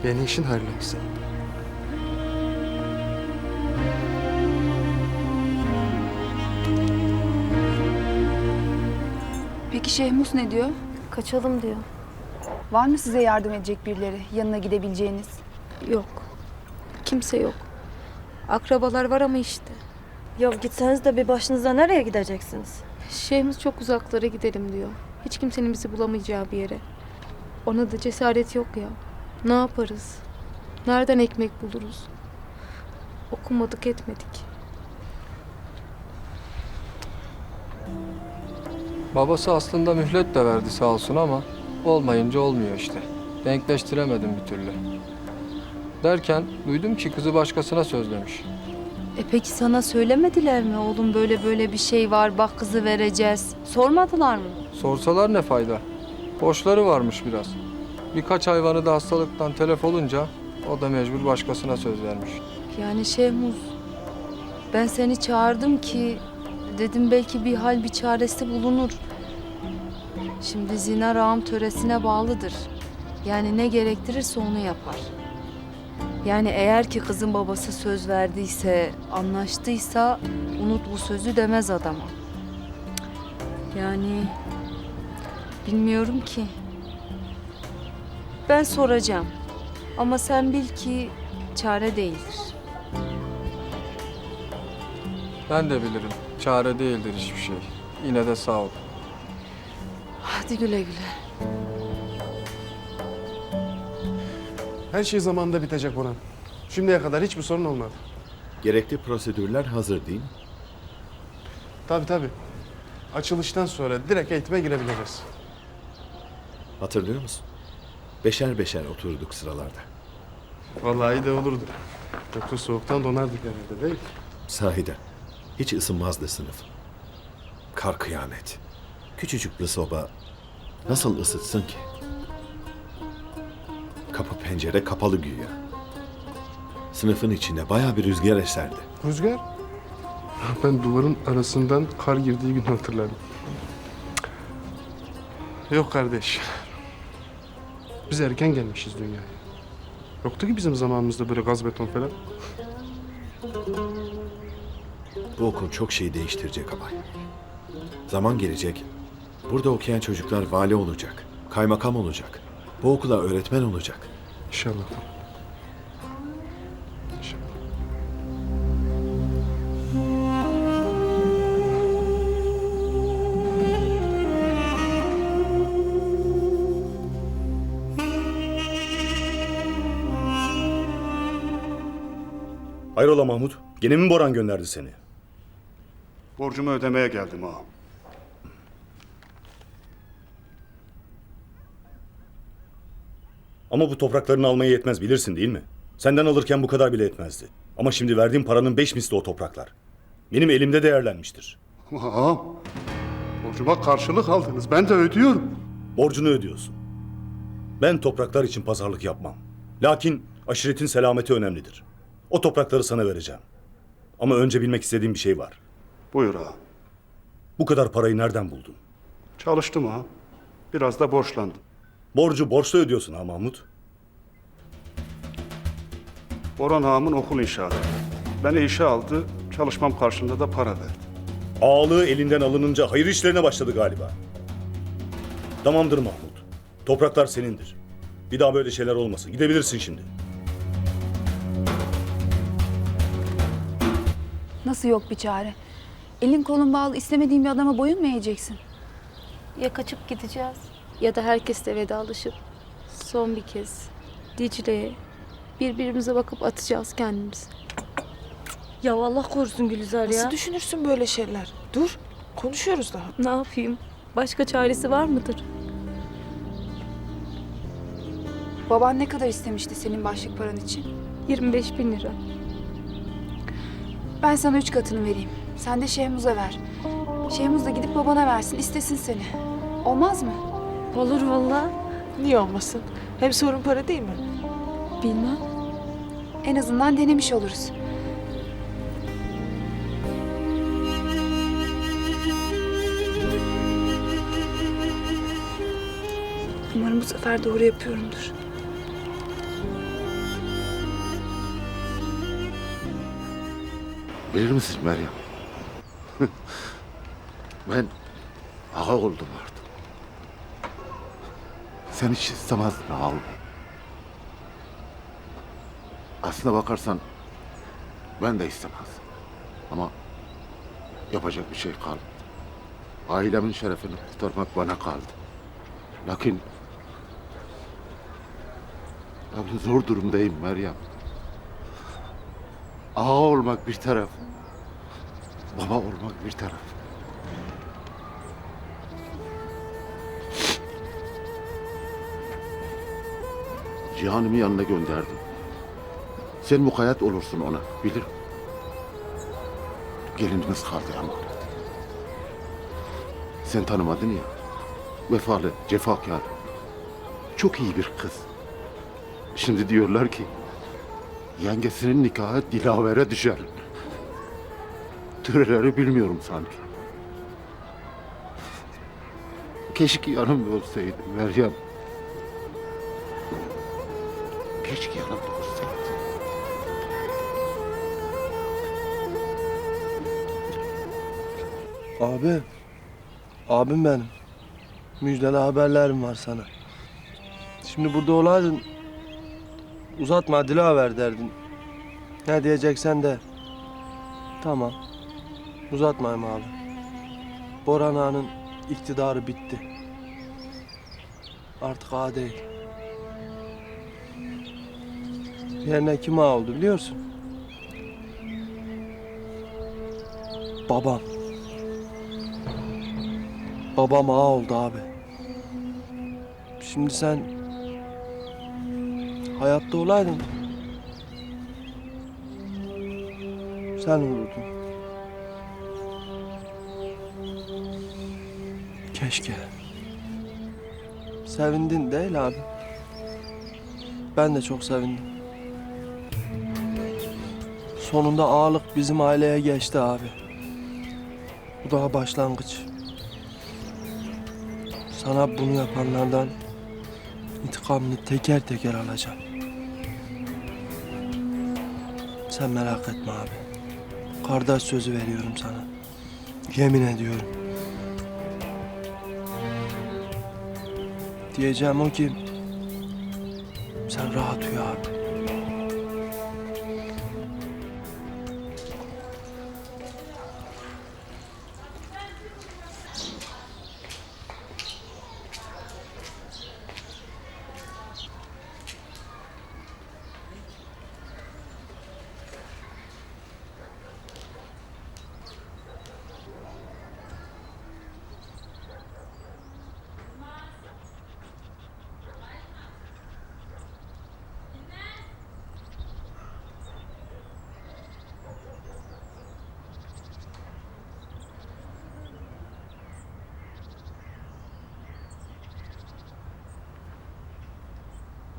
Yeni işin hayırlı olsun. Peki Şehmus ne diyor? Kaçalım diyor. Var mı size yardım edecek birileri, yanına gidebileceğiniz? Yok. Kimse yok. Akrabalar var ama işte. Ya gitseniz de bir başınıza nereye gideceksiniz? Şeyhimiz çok uzaklara gidelim diyor. Hiç kimsenin bizi bulamayacağı bir yere. Ona da cesaret yok ya. Ne yaparız? Nereden ekmek buluruz? Okumadık etmedik. Babası aslında mühlet de verdi sağ olsun ama olmayınca olmuyor işte. Denkleştiremedim bir türlü. Derken duydum ki kızı başkasına sözlemiş. Peki sana söylemediler mi oğlum böyle böyle bir şey var bak kızı vereceğiz. Sormadılar mı? Sorsalar ne fayda? Borçları varmış biraz. Birkaç hayvanı da hastalıktan telef olunca o da mecbur başkasına söz vermiş. Yani Şehmuz ben seni çağırdım ki dedim belki bir hal bir çaresi bulunur. Şimdi Zinar ağam töresine bağlıdır. Yani ne gerektirirse onu yapar. Yani eğer ki kızın babası söz verdiyse, anlaştıysa unut bu sözü demez adama. Yani bilmiyorum ki. Ben soracağım. Ama sen bil ki çare değildir. Ben de bilirim. Çare değildir hiçbir şey. Yine de sağ ol. Hadi güle güle. Her şey zamanında bitecek Orhan. Şimdiye kadar hiçbir sorun olmadı. Gerekli prosedürler hazır değil mi? Tabii. Açılıştan sonra direkt eğitime girebiliriz. Hatırlıyor musun? Beşer beşer oturduk sıralarda. Vallahi iyi de olurdu. Yoksa soğuktan donardık herhalde değil mi? Sahiden. Hiç ısınmazdı sınıf. Kar kıyamet. Küçücük bir soba nasıl ısıtsın ki? Kapı pencere kapalı güya. Sınıfın içine bayağı bir rüzgar eserdi. Rüzgar? Ben duvarın arasından kar girdiği gün hatırlarım. Yok kardeş. Biz erken gelmişiz dünyaya. Yoktu ki bizim zamanımızda böyle gaz beton falan. Bu okul çok şey değiştirecek abay. Zaman gelecek. Burada okuyan çocuklar vali olacak. Kaymakam olacak. Bu okula öğretmen olacak. İnşallah. Hayrola Mahmut? Gene mi Boran gönderdi seni? Borcumu ödemeye geldim ağam. Ama bu topraklarını almaya yetmez bilirsin değil mi? Senden alırken bu kadar bile etmezdi. Ama şimdi verdiğim paranın 5 misli o topraklar. Benim elimde değerlenmiştir. Ağam, borcuma karşılık aldınız. Ben de ödüyorum. Borcunu ödüyorsun. Ben topraklar için pazarlık yapmam. Lakin aşiretin selameti önemlidir. O toprakları sana vereceğim. Ama önce bilmek istediğim bir şey var. Buyur ağam. Bu kadar parayı nereden buldun? Çalıştım ağam. Biraz da borçlandım. Borcu borçla ödüyorsun ha Mahmut. Boran ağamın okul inşaatı. Beni işe aldı, çalışmam karşılığında da para verdi. Ağalığı elinden alınınca hayır işlerine başladı galiba. Tamamdır Mahmut. Topraklar senindir. Bir daha böyle şeyler olmasın. Gidebilirsin şimdi. Nasıl yok bir çare? Elin kolun bağlı istemediğin bir adama boyun mu eğeceksin? Ya kaçıp gideceğiz ya da herkesle vedalaşıp son bir kez Dicle'ye birbirimize bakıp atacağız kendimizi. Ya Allah korusun Gülizar ya. Nasıl düşünürsün böyle şeyler? Dur, konuşuyoruz daha. Ne yapayım? Başka çaresi var mıdır? Baban ne kadar istemişti senin başlık paran için? 25.000 lira. Ben sana 3 katını vereyim. Sen de Şehmuz'a ver. Şehmuz da gidip babana versin, istesin seni. Olmaz mı? Olur vallahi. Niye olmasın? Hem sorun para değil mi? Bilmem. En azından denemiş oluruz. Umarım bu sefer doğru yapıyorumdur. Bilir misin Meryem? Ben ağa oldum artık. Sen hiç istemezdin ağa olmayı. Aslına bakarsan ben de istemezdim. Ama yapacak bir şey kalmadı. Ailemin şerefini kurtarmak bana kaldı. Lakin zor durumdayım Meryem. Ağa olmak bir taraf, baba olmak bir taraf. Cihan'ımı yanına gönderdim. Sen mukayyet olursun ona, bilirim. Gelinimiz kaldı emanet. Sen tanımadın ya, vefalı, cefakar, çok iyi bir kız. Şimdi diyorlar ki, yengesinin nikahı Dilaver'e düşer. Türeleri bilmiyorum sanki. Keşke yanımda olsaydı Meryem. Keşke yanımda olsaydı. Abi, Abim benim. Müjdeli haberlerim var sana. Şimdi burada olaydın, uzatma Dilaver derdin. Ne diyeceksen de. Tamam. Uzatmayayım abi. Boran Ağa'nın iktidarı bitti. Artık ağa değil. Yerine kim ağa oldu biliyorsun? Babam. Babam ağa oldu abi. Şimdi sen hayatta olaydın. Sen olurdun. Keşke. Sevindin değil abi. Ben de çok sevindim. Sonunda ağalık bizim aileye geçti abi. Bu daha başlangıç. Sana bunu yapanlardan intikamını teker teker alacağım. Sen merak etme abi. Kardeş sözü veriyorum sana. Yemin ediyorum. Diyeceğim o ki sen rahat uyu abi.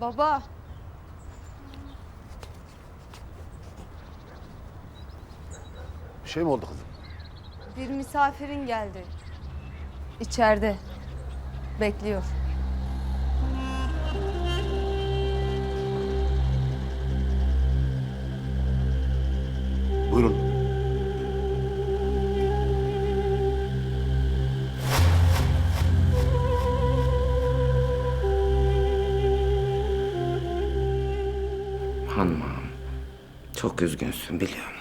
Baba. Bir şey mi oldu kızım? Bir misafirin geldi. İçeride. Bekliyor. Buyurun. Hanımım, çok üzgünsün biliyorum.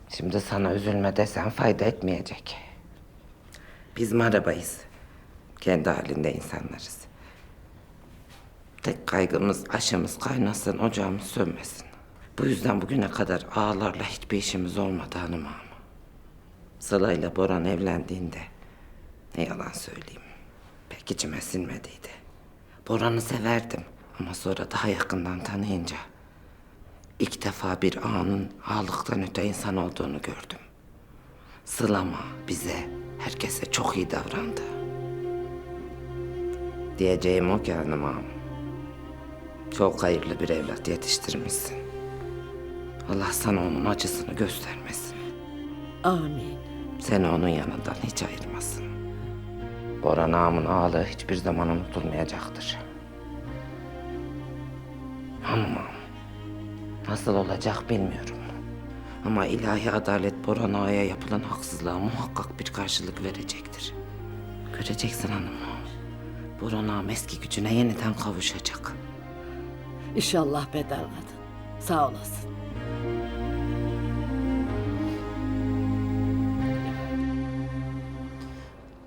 Şimdi sana üzülme desen fayda etmeyecek. Biz marabayız. Kendi halinde insanlarız. Tek kaygımız aşımız kaynasın, ocağımız sönmesin. Bu yüzden bugüne kadar ağalarla hiçbir işimiz olmadı hanımım. Sıla ile Boran evlendiğinde, ne yalan söyleyeyim, pek içime sinmediydi. Boran'ı severdim ama sonra daha yakından tanıyınca ilk defa bir ağanın ağalıktan öte insan olduğunu gördüm. Sıla'ma, bize, herkese çok iyi davrandı. Diyeceğim o ki hanımım, çok hayırlı bir evlat yetiştirmişsin. Allah sana onun acısını göstermesin. Amin. Seni onun yanından hiç ayırmasın. Boran ağamın ağalığı hiçbir zaman unutulmayacaktır. Hanımım, nasıl olacak bilmiyorum. Ama ilahi adalet Boran ağaya yapılan haksızlığa muhakkak bir karşılık verecektir. Göreceksin hanımım. Boran ağam eski gücüne yeniden kavuşacak. İnşallah Bedar kadın. Sağ olasın.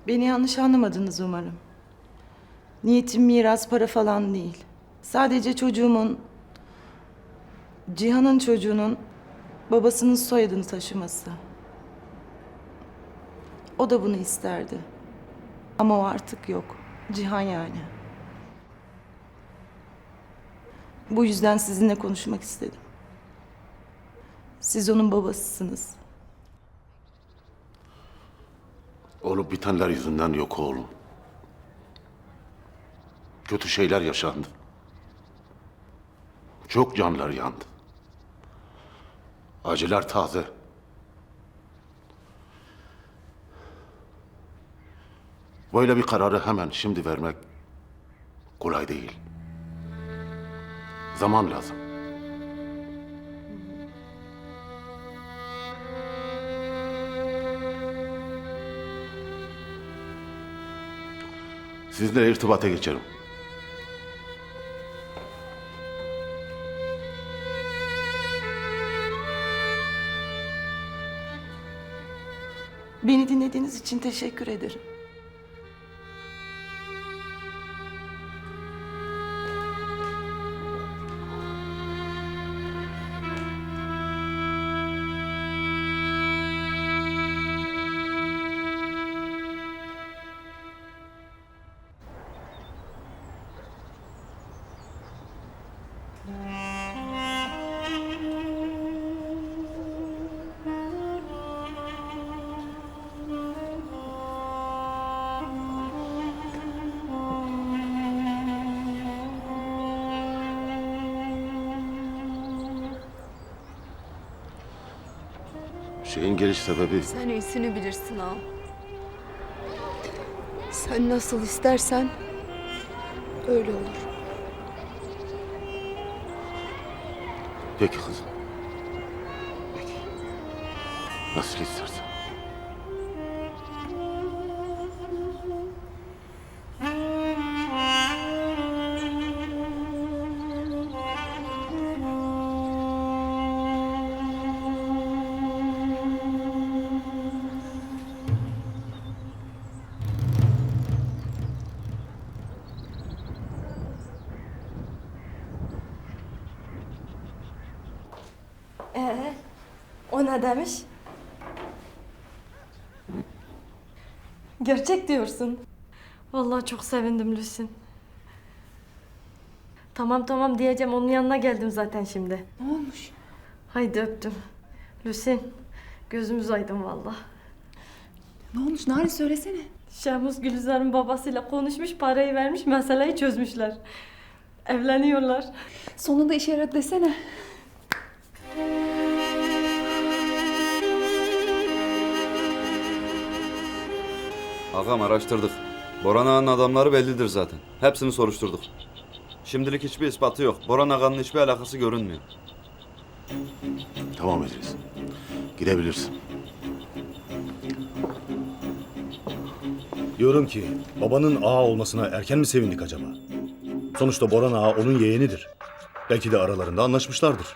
Beni yanlış anlamadınız umarım. Niyetim miras, para falan değil. Sadece çocuğumun, Cihan'ın çocuğunun babasının soyadını taşıması. O da bunu isterdi. Ama o artık yok. Cihan yani. Bu yüzden sizinle konuşmak istedim. Siz onun babasısınız. Olup bitenler yüzünden yok oğlum. Kötü şeyler yaşandı. Çok canlar yandı. Acılar taze. Böyle bir kararı hemen şimdi vermek kolay değil. Zaman lazım. Sizle irtibata geçerim. Beni dinlediğiniz için teşekkür ederim. Şeyin geliş sebebi Sen iyisini bilirsin ağam. Sen nasıl istersen öyle olur. peki kızım. Peki. Nasıl istersen. O ne demiş? Gerçek diyorsun. Vallahi çok sevindim Lüsin. Tamam diyeceğim, onun yanına geldim zaten şimdi. Ne olmuş? Haydi öptüm. Lüsin, gözümüz aydın vallahi. Ne olmuş Nari, söylesene. Şehmuz Gülizar'ın babasıyla konuşmuş, parayı vermiş, meseleyi çözmüşler. Evleniyorlar. Sonunda işe yaradı desene. Ağam araştırdık. Boran Ağa'nın adamları bellidir zaten. Hepsini soruşturduk. Şimdilik hiçbir ispatı yok. Boran Ağa'nın hiçbir alakası görünmüyor. Tamam İdris. Gidebilirsin. Diyorum ki babanın ağa olmasına erken mi sevindik acaba? Sonuçta Boran Ağa onun yeğenidir. Belki de aralarında anlaşmışlardır.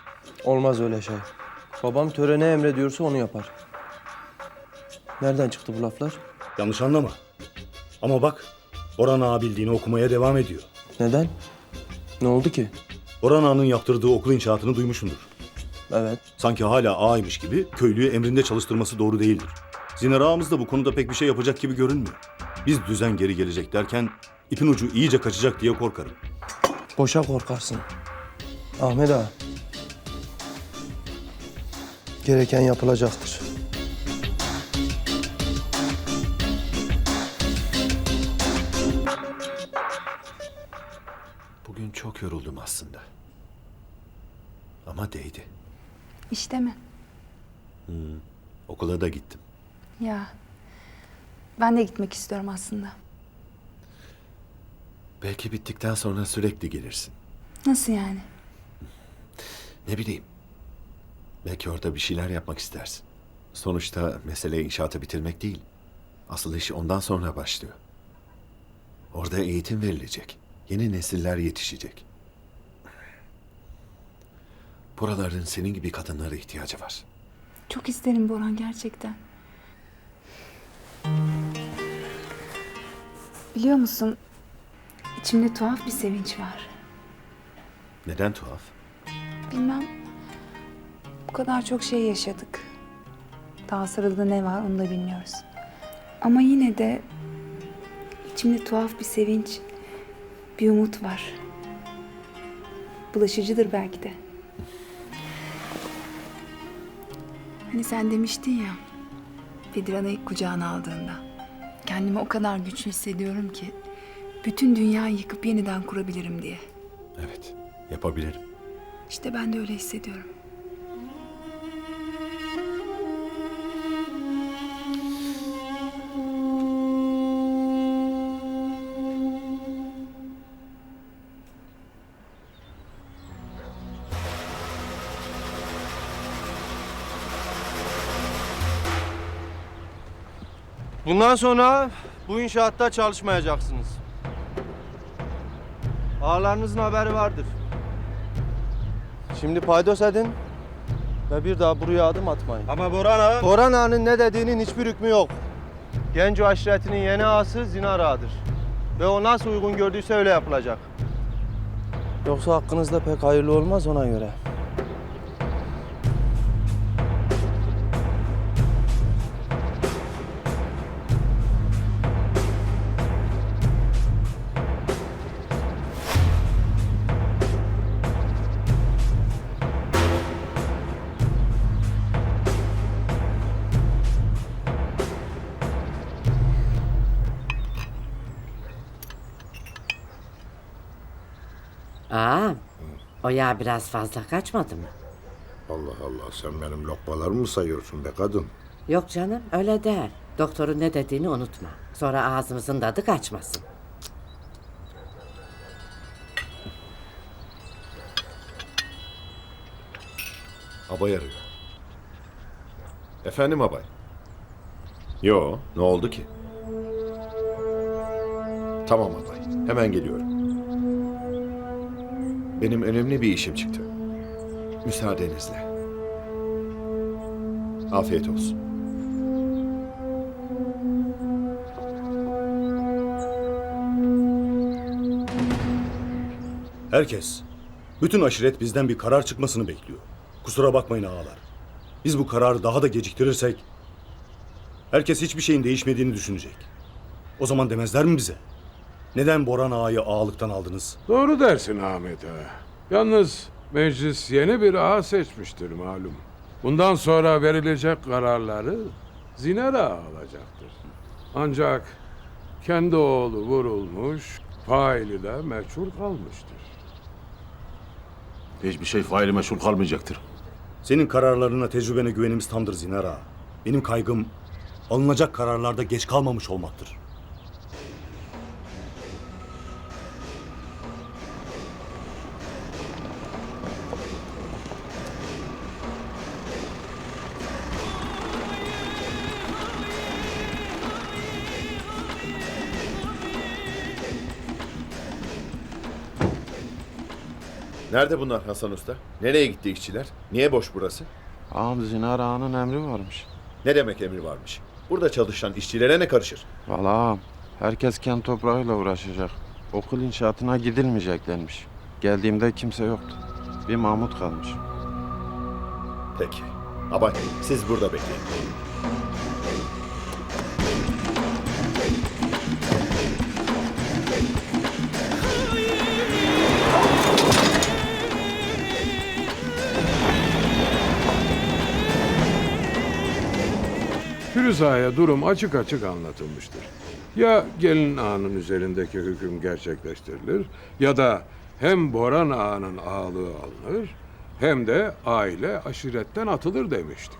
Olmaz öyle şey. Babam töre ne emrediyorsa onu yapar. Nereden çıktı bu laflar? Yanlış anlama. Ama bak, Boran Ağa bildiğini okumaya devam ediyor. Neden? Ne oldu ki? Boran Ağa'nın yaptırdığı okul inşaatını duymuşsundur. Evet. Sanki hala ağaymış gibi köylüyü emrinde çalıştırması doğru değildir. Zinar ağamız da bu konuda pek bir şey yapacak gibi görünmüyor. Biz düzen geri gelecek derken ipin ucu iyice kaçacak diye korkarım. Boşa korkarsın. Ahmet ağa. Gereken yapılacaktır. Bugün çok yoruldum aslında. Ama değdi. İşte mi? Okula da gittim. Ya. Ben de gitmek istiyorum aslında. Belki bittikten sonra sürekli gelirsin. Nasıl yani? Ne bileyim. Belki orada bir şeyler yapmak istersin. Sonuçta mesele inşaatı bitirmek değil. Asıl iş ondan sonra başlıyor. Orada eğitim verilecek. Yeni nesiller yetişecek. Buraların senin gibi kadınlara ihtiyacı var. Çok isterim Boran, gerçekten. Biliyor musun? İçimde tuhaf bir sevinç var. Neden tuhaf? Bilmem. Bu kadar çok şey yaşadık. Daha sırada ne var onu da bilmiyoruz. Ama yine de içimde tuhaf bir sevinç, bir umut var. Bulaşıcıdır belki de. Hani sen demiştin ya, Bedirhan'ı ilk kucağına aldığında. Kendimi o kadar güçlü hissediyorum ki bütün dünyayı yıkıp yeniden kurabilirim diye. Evet, yapabilirim. İşte ben de öyle hissediyorum. Bundan sonra bu inşaatta çalışmayacaksınız. Ağalarınızın haberi vardır. Şimdi paydos edin ve bir daha buraya adım atmayın. Ama Boran ağa... Boran ağanın ne dediğinin hiçbir hükmü yok. Genco aşiretinin yeni ağası Zinar ağadır. Ve o nasıl uygun gördüyse öyle yapılacak. Yoksa hakkınızda pek hayırlı olmaz ona göre. Ağam, o yağ biraz fazla kaçmadı mı? Allah Allah, sen benim lokmalarımı mı sayıyorsun be kadın? Yok canım, öyle değil. Doktorun ne dediğini unutma. Sonra ağzımızın tadı kaçmasın. Abay arıyor. Efendim abay? Yo, ne oldu ki? Tamam abay, hemen geliyorum. Benim önemli bir işim çıktı. Müsaadenizle. Afiyet olsun. Herkes, bütün aşiret bizden bir karar çıkmasını bekliyor. Kusura bakmayın ağalar. Biz bu kararı daha da geciktirirsek herkes hiçbir şeyin değişmediğini düşünecek. O zaman demezler mi bize? Neden Boran ağayı ağalıktan aldınız? Doğru dersin Ahmet ağa. Yalnız meclis yeni bir ağa seçmiştir malum. Bundan sonra verilecek kararları Zinar ağa alacaktır. Ancak kendi oğlu vurulmuş, faili de meçhul kalmıştır. Hiçbir şey faili meşhur kalmayacaktır. Senin kararlarına, tecrübene güvenimiz tamdır Zinar ağa. Benim kaygım alınacak kararlarda geç kalmamış olmaktır. Nerede bunlar Hasan Usta? Nereye gitti işçiler? Niye boş burası? Ağam Zinar ağanın emri varmış. Ne demek emri varmış? Burada çalışan işçilere ne karışır? Vallahi ağam, herkes kendi toprağıyla uğraşacak. Okul inşaatına gidilmeyecek denmiş. Geldiğimde kimse yoktu. Bir Mahmut kalmış. Peki. Abay, siz burada bekleyin. Firuz Ağa'ya durum açık açık anlatılmıştır. Ya gelin ağanın üzerindeki hüküm gerçekleştirilir ya da hem Boran ağanın ağalığı alınır hem de aile aşiretten atılır demiştik.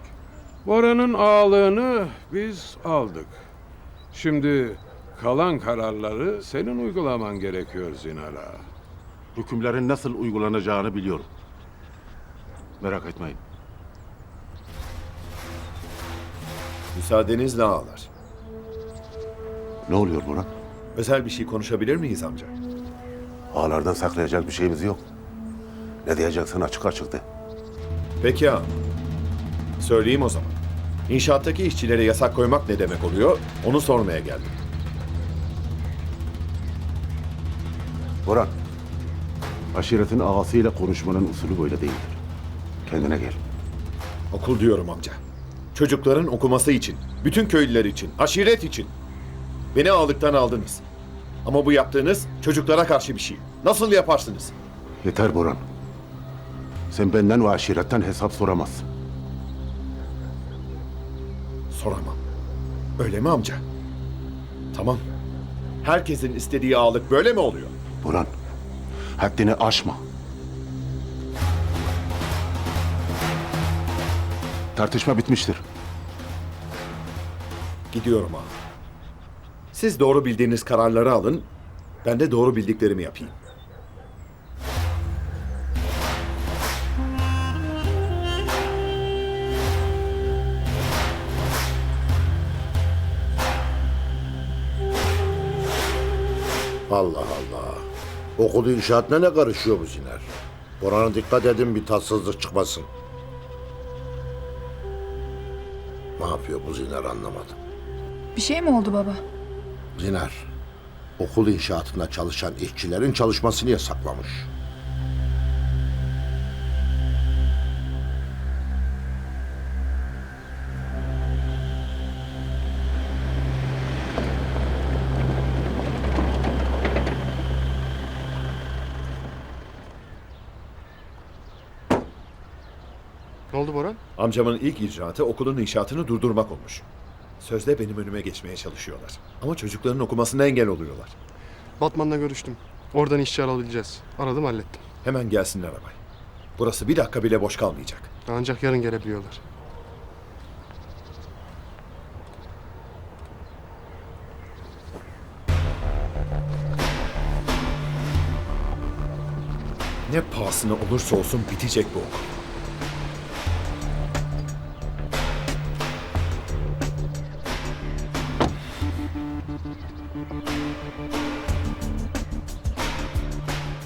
Boran'ın ağalığını biz aldık. Şimdi kalan kararları senin uygulaman gerekiyor Zinar ağa. Hükümlerin nasıl uygulanacağını biliyorum. Merak etmeyin. Müsaadenizle ağalar. Ne oluyor Boran? Özel bir şey konuşabilir miyiz amca? Ağalardan saklayacak bir şeyimiz yok. Ne diyeceksin açık açık de. Peki ağam. Söyleyeyim o zaman. İnşaattaki işçilere yasak koymak ne demek oluyor? Onu sormaya geldim. Boran, aşiretin ağasıyla konuşmanın usulü böyle değildir. Kendine gel. Okul diyorum amca. Çocukların okuması için, bütün köylüler için, aşiret için. Beni ağalıktan aldınız. Ama bu yaptığınız çocuklara karşı bir şey. Nasıl yaparsınız? Yeter Boran. Sen benden ve aşiretten hesap soramazsın. Soramam. Öyle mi amca? Tamam. Herkesin istediği ağalık böyle mi oluyor? Boran, haddini aşma. Tartışma bitmiştir. Gidiyorum ağam. Siz doğru bildiğiniz kararları alın, ben de doğru bildiklerimi yapayım. Allah Allah. Okul inşaatına ne karışıyor bu Ziner? Boran'a dikkat edin bir tatsızlık çıkmasın. Ne yapıyor bu Ziner anlamadım. Bir şey mi oldu baba? Ziner, okul inşaatında çalışan işçilerin çalışmasını yasaklamış. Ne oldu Boran? Amcamın ilk icraatı okulun inşaatını durdurmak olmuş. Sözde benim önüme geçmeye çalışıyorlar. Ama çocukların okumasına engel oluyorlar. Batman'la görüştüm. Oradan işçi alabileceğiz. Aradım, hallettim. Hemen gelsinler abay. Burası bir dakika bile boş kalmayacak. Ancak yarın gelebiliyorlar. Ne pahasına olursa olsun bitecek bu okul.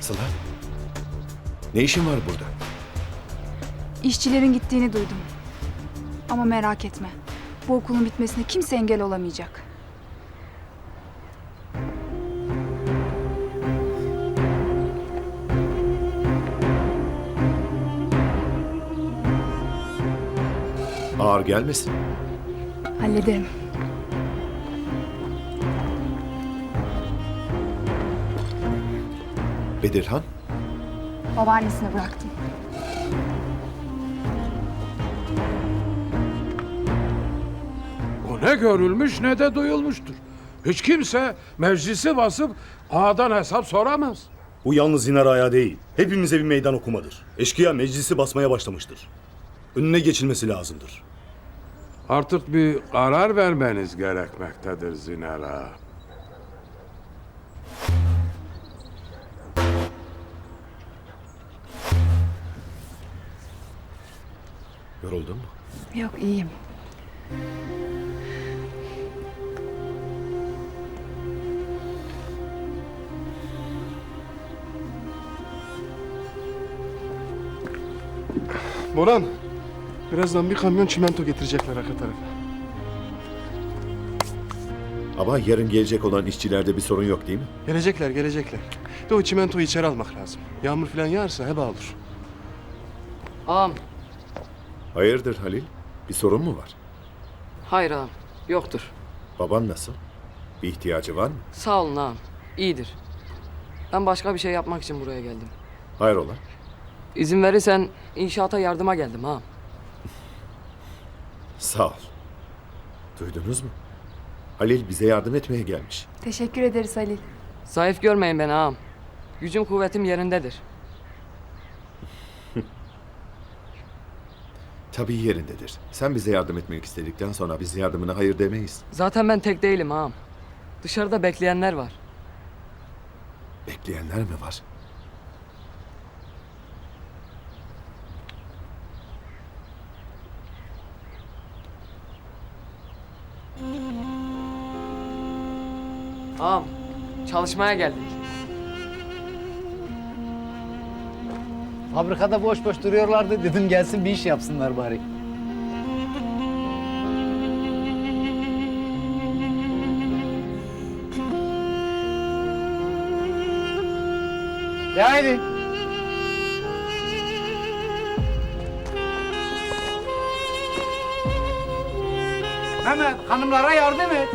Sıla, ne işin var burada? İşçilerin gittiğini duydum. Ama merak etme. Bu okulun bitmesine kimse engel olamayacak. Ağır gelmesin. Hallederim. Bedirhan, Babaannesine bıraktım. O ne görülmüş ne de duyulmuştur. Hiç kimse meclisi basıp ağadan hesap soramaz. Bu yalnız Zinar Ağa değil. Hepimize bir meydan okumadır. Eşkıya meclisi basmaya başlamıştır. Önüne geçilmesi lazımdır. Artık bir karar vermeniz gerekmektedir Zinar Ağa. yoruldun mu? Yok, iyiyim. Boran, birazdan bir kamyon çimento getirecekler arka tarafa. Ama yarın gelecek olan işçilerde bir sorun yok değil mi? Gelecekler. De o çimentoyu içeri almak lazım. Yağmur falan yağarsa heba olur. Ağam, Hayırdır Halil? Bir sorun mu var? hayır ağam, yoktur. Baban nasıl? Bir ihtiyacı var mı? Sağ olun ağam, iyidir. Ben başka bir şey yapmak için buraya geldim. Hayrola? İzin verirsen inşaata yardıma geldim ağam. Sağ ol. Duydunuz mu? Halil bize yardım etmeye gelmiş. Teşekkür ederiz Halil. Zayıf görmeyin beni ağam. Gücüm kuvvetim yerindedir. Tabii yerindedir. Sen bize yardım etmek istedikten sonra biz yardımına hayır demeyiz. Zaten ben tek değilim ağam. Dışarıda bekleyenler var. Bekleyenler mi var? Ağam, çalışmaya geldik. Fabrikada boş boş duruyorlardı. Dedim gelsin bir iş yapsınlar bari. De haydi. Mehmet, hanımlara yardım et.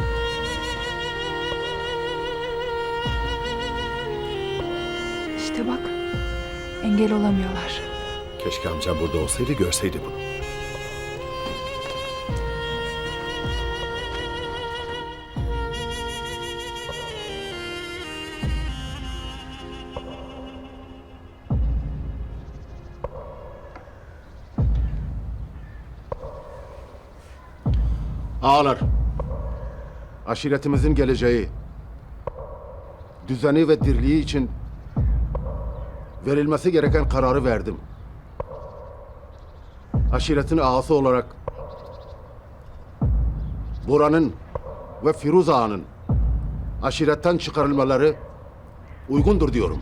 İşte bak, engel olamıyorlar. Keşke amcam burada olsaydı görseydi bunu. Ağalar, aşiretimizin geleceği, düzeni ve dirliği için verilmesi gereken kararı verdim. Aşiretin ağası olarak Boran'ın ve Firuz Ağa'nın aşiretten çıkarılmaları uygundur diyorum.